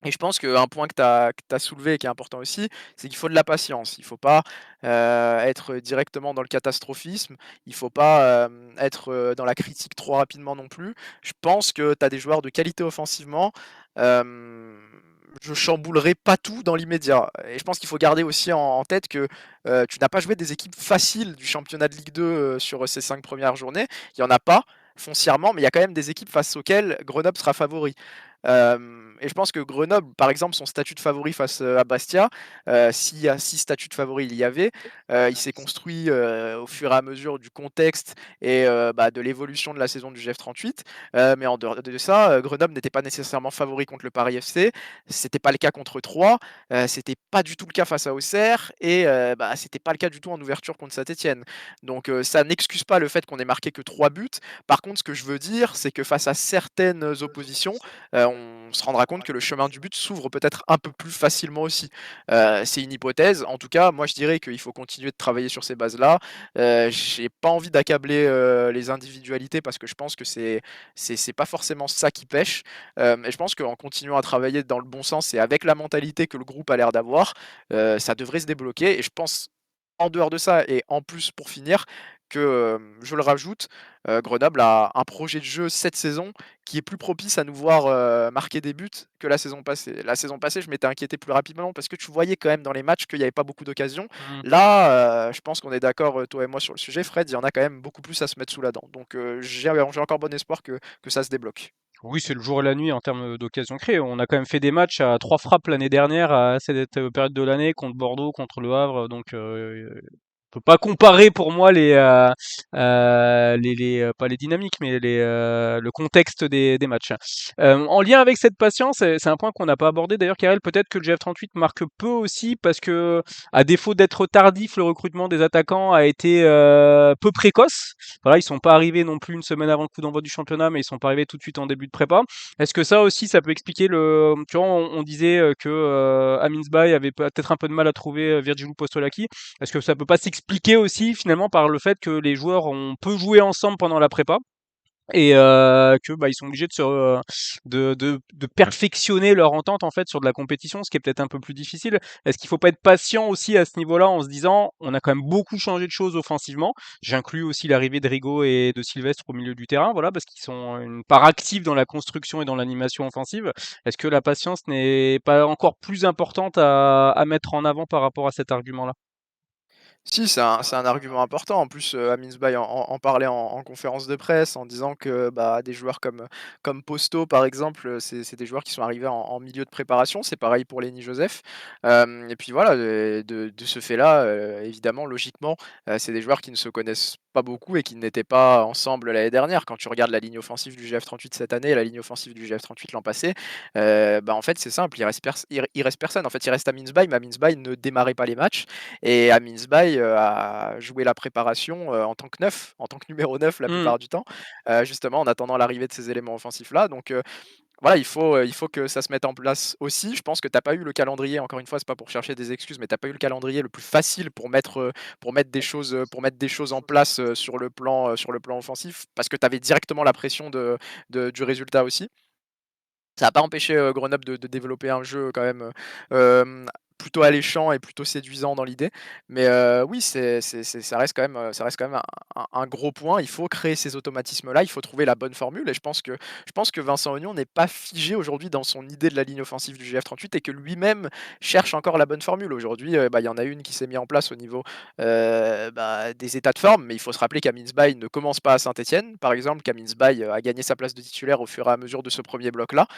Et je pense qu'un point que tu as soulevé et qui est important aussi, c'est qu'il faut de la patience. Il ne faut pas, être directement dans le catastrophisme. Il ne faut pas, être, dans la critique trop rapidement non plus. Je pense que tu as des joueurs de qualité offensivement. Hem, je chamboulerai pas tout dans l'immédiat et je pense qu'il faut garder aussi en tête que, tu n'as pas joué des équipes faciles du championnat de Ligue 2, sur ces 5 premières journées. Il y en a pas foncièrement, mais il y a quand même des équipes face auxquelles Grenoble sera favori. Et je pense que Grenoble, par exemple, son statut de favori face, à Bastia, si statut de favori il y avait, il s'est construit, au fur et à mesure du contexte et de l'évolution de la saison du GF38. Mais en dehors de ça, Grenoble n'était pas nécessairement favori contre le Paris FC. C'était pas le cas contre Troyes, c'était pas du tout le cas face à Auxerre et c'était pas le cas du tout en ouverture contre Saint-Étienne. Donc ça n'excuse pas le fait qu'on ait marqué que 3 buts. Par contre, ce que je veux dire, c'est que face à certaines oppositions, on se rendra compte que le chemin du but s'ouvre peut-être un peu plus facilement aussi. C'est une hypothèse. En tout cas, moi je dirais qu'il faut continuer de travailler sur ces bases-là. J'ai pas envie d'accabler les individualités parce que je pense que c'est pas forcément ça qui pêche. Et je pense qu'en continuant à travailler dans le bon sens et avec la mentalité que le groupe a l'air d'avoir, ça devrait se débloquer. Et je pense, en dehors de ça, et en plus pour finir, que, je le rajoute, Grenoble a un projet de jeu cette saison qui est plus propice à nous voir, marquer des buts que la saison passée. La saison passée, je m'étais inquiété plus rapidement parce que tu voyais quand même dans les matchs qu'il y avait pas beaucoup d'occasions. Mmh. Là, je pense qu'on est d'accord, toi et moi sur le sujet, Fred, il y en a quand même beaucoup plus à se mettre sous la dent. Donc, j'ai encore bon espoir que ça se débloque. Oui, c'est le jour et la nuit en termes d'occasions créées. On a quand même fait des matchs à 3 frappes l'année dernière à cette période de l'année contre Bordeaux, contre Le Havre, donc on peut pas comparer pour moi pas les dynamiques, mais le contexte des matchs. En lien avec cette patience, c'est un point qu'on n'a pas abordé d'ailleurs, Karel, peut-être que le GF38 marque peu aussi parce que, à défaut d'être tardif, le recrutement des attaquants a été peu précoce. Voilà, ils sont pas arrivés non plus une semaine avant le coup d'envoi du championnat, mais ils sont pas arrivés tout de suite en début de prépa. Est-ce que ça aussi, ça peut expliquer le... Tu vois, on disait que Amin Sbaï avait peut-être un peu de mal à trouver Virgilou Postolaki. Est-ce que ça peut pas s'expliquer aussi finalement par le fait que les joueurs ont peu joué ensemble pendant la prépa et que ils sont obligés de perfectionner leur entente en fait sur de la compétition, ce qui est peut-être un peu plus difficile. Est-ce qu'il faut pas être patient aussi à ce niveau-là en se disant on a quand même beaucoup changé de choses offensivement. J'inclus aussi l'arrivée de Rigaud et de Sylvestre au milieu du terrain, voilà, parce qu'ils sont une part active dans la construction et dans l'animation offensive. Est-ce que la patience n'est pas encore plus importante à mettre en avant par rapport à cet argument-là? Si, c'est un argument important. En plus, Amin Sbaï en parlait en conférence de presse en disant que, des joueurs comme Posto, par exemple, c'est des joueurs qui sont arrivés en milieu de préparation. C'est pareil pour Lenny Joseph. Et puis voilà, de ce fait-là, évidemment, logiquement, c'est des joueurs qui ne se connaissent pas beaucoup et qui n'étaient pas ensemble l'année dernière. Quand tu regardes la ligne offensive du GF38 cette année et la ligne offensive du GF38 l'an passé, en fait, c'est simple, il reste personne. En fait, il reste Amin Sbaï, mais Amin Sbaï ne démarrait pas les matchs. Et Amin Sbaï, a joué la préparation, en tant que neuf, en tant que numéro 9 la Mmh. plupart du temps, justement en attendant l'arrivée de ces éléments offensifs-là. Donc voilà, il faut que ça se mette en place aussi. Je pense que tu as pas eu le calendrier, encore une fois, c'est pas pour chercher des excuses, mais tu as pas eu le calendrier le plus facile pour mettre des choses en place, sur le plan offensif, parce que tu avais directement la pression du résultat aussi. Ça n'a pas empêché, Grenoble de développer un jeu quand même, plutôt alléchant et plutôt séduisant dans l'idée. Mais, oui, ça reste quand même un gros point. Il faut créer ces automatismes-là, il faut trouver la bonne formule et je pense que Vincent Aignan n'est pas figé aujourd'hui dans son idée de la ligne offensive du GF38 et que lui-même cherche encore la bonne formule. Aujourd'hui, il y en a une qui s'est mise en place au niveau, des états de forme, mais il faut se rappeler qu'Amin Sbaï ne commence pas à Saint-Étienne, par exemple, qu'Amin Sbaï, a gagné sa place de titulaire au fur et à mesure de ce premier bloc-là.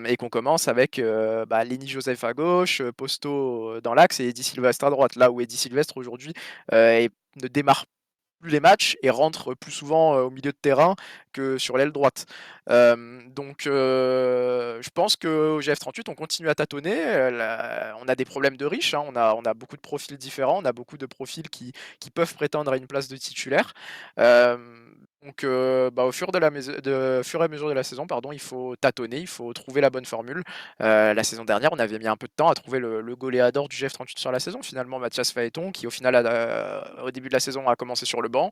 Et qu'on commence avec Lenny Joseph à gauche, Posto dans l'axe et Eddie Sylvestre à droite. Là où Eddie Sylvestre aujourd'hui ne démarre plus les matchs et rentre plus souvent au milieu de terrain que sur l'aile droite. Donc je pense qu'au GF38, on continue à tâtonner. On a des problèmes de riches, hein, on a beaucoup de profils différents, on a beaucoup de profils qui peuvent prétendre à une place de titulaire. Donc au fur et à mesure de la saison, pardon, il faut tâtonner, il faut trouver la bonne formule. La saison dernière, on avait mis un peu de temps à trouver le goléador du GF38 sur la saison, finalement, Mathias Phaéton, qui au final, au début de la saison, a commencé sur le banc,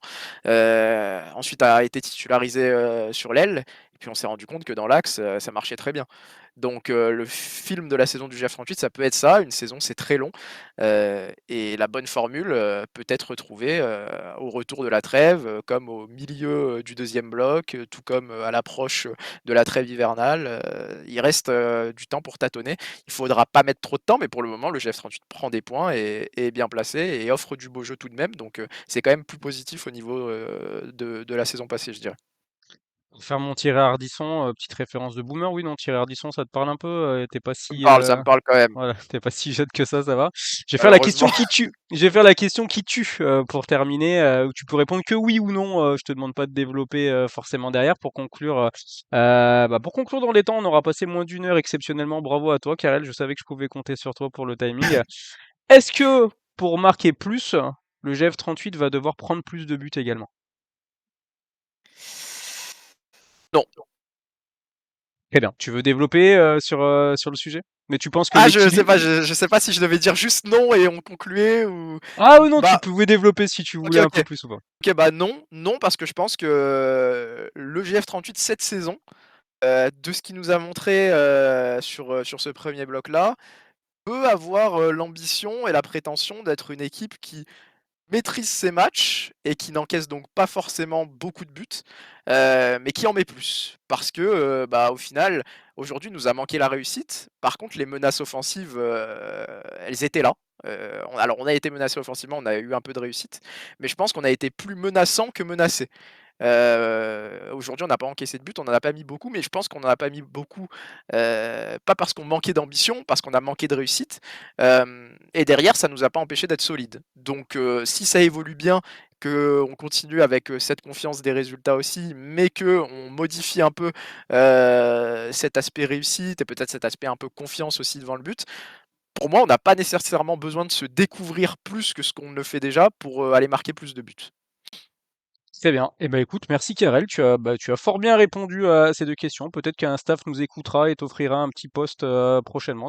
ensuite a été titularisé sur l'aile, et puis on s'est rendu compte que dans l'axe, ça marchait très bien. Donc le film de la saison du GF38, ça peut être ça, une saison c'est très long, et la bonne formule, peut être trouvée, au retour de la trêve, comme au milieu, du deuxième bloc, tout comme, à l'approche, de la trêve hivernale, il reste, du temps pour tâtonner. Il faudra pas mettre trop de temps, mais pour le moment, le GF38 prend des points et est bien placé et offre du beau jeu tout de même, donc c'est quand même plus positif au niveau, de la saison passée, je dirais. Faire mon Thierry Ardisson, petite référence de boomer, oui, non, Thierry Ardisson, ça te parle un peu? T'es pas si, Ça me parle quand même, voilà, tu pas si jeune que ça va. Je vais faire la question malheureusement. qui tue. Je vais faire la question qui tue, pour terminer, où tu peux répondre que oui ou non, je te demande pas de développer, forcément derrière pour conclure, pour conclure dans les temps. On aura passé moins d'une heure exceptionnellement. Bravo à toi, Karel, je savais que je pouvais compter sur toi pour le timing. Est-ce que, pour marquer plus, le GF38 va devoir prendre plus de buts également? Non. Très bien. Tu veux développer, sur le sujet? Mais tu penses que Ah, je sais pas, l'équilibre. je sais pas si je devais dire juste non et on concluait ou Ah oui, non, tu bah, pouvais développer si tu OK, voulais un OK. peu plus ou pas. OK, bah, non, non parce que je pense que le GF38 cette saison, de ce qu'il nous a montré, sur ce premier bloc-là, peut avoir, l'ambition et la prétention d'être une équipe qui maîtrise ses matchs et qui n'encaisse donc pas forcément beaucoup de buts, mais qui en met plus. Parce que, au final, aujourd'hui, il nous a manqué la réussite. Par contre, les menaces offensives, elles étaient là. On a été menacé offensivement, on a eu un peu de réussite, mais je pense qu'on a été plus menaçant que menacé. Aujourd'hui, on n'a pas encaissé de but, on n'en a pas mis beaucoup, mais je pense qu'on n'en a pas mis beaucoup, pas parce qu'on manquait d'ambition, parce qu'on a manqué de réussite. Et derrière, ça nous a pas empêché d'être solide. Donc, si ça évolue bien, qu'on continue avec cette confiance des résultats aussi, mais qu'on modifie un peu cet aspect réussite et peut-être cet aspect un peu confiance aussi devant le but, pour moi, on n'a pas nécessairement besoin de se découvrir plus que ce qu'on ne fait déjà pour aller marquer plus de buts. Très bien. Eh ben, écoute, merci Karel. Tu as fort bien répondu à ces 2 questions. Peut-être qu'un staff nous écoutera et t'offrira un petit poste, prochainement.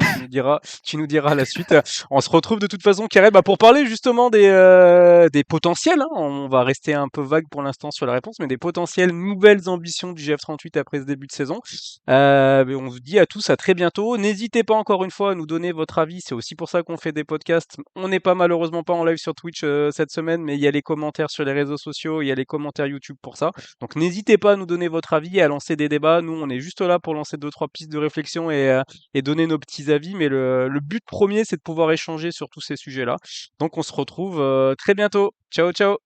Tu nous diras la suite. On se retrouve de toute façon, Karel, pour parler justement des potentiels, hein. On va rester un peu vague pour l'instant sur la réponse, mais des potentielles nouvelles ambitions du GF38 après ce début de saison. Mais on vous dit à tous à très bientôt. N'hésitez pas encore une fois à nous donner votre avis. C'est aussi pour ça qu'on fait des podcasts. On n'est pas malheureusement pas en live sur Twitch cette semaine, mais il y a les commentaires sur les réseaux sociaux, il y a les commentaires YouTube pour ça. Donc n'hésitez pas à nous donner votre avis et à lancer des débats. Nous, on est juste là pour lancer deux, trois pistes de réflexion et donner nos petits avis. Mais le but premier, c'est de pouvoir échanger sur tous ces sujets-là. Donc on se retrouve très bientôt. Ciao, ciao!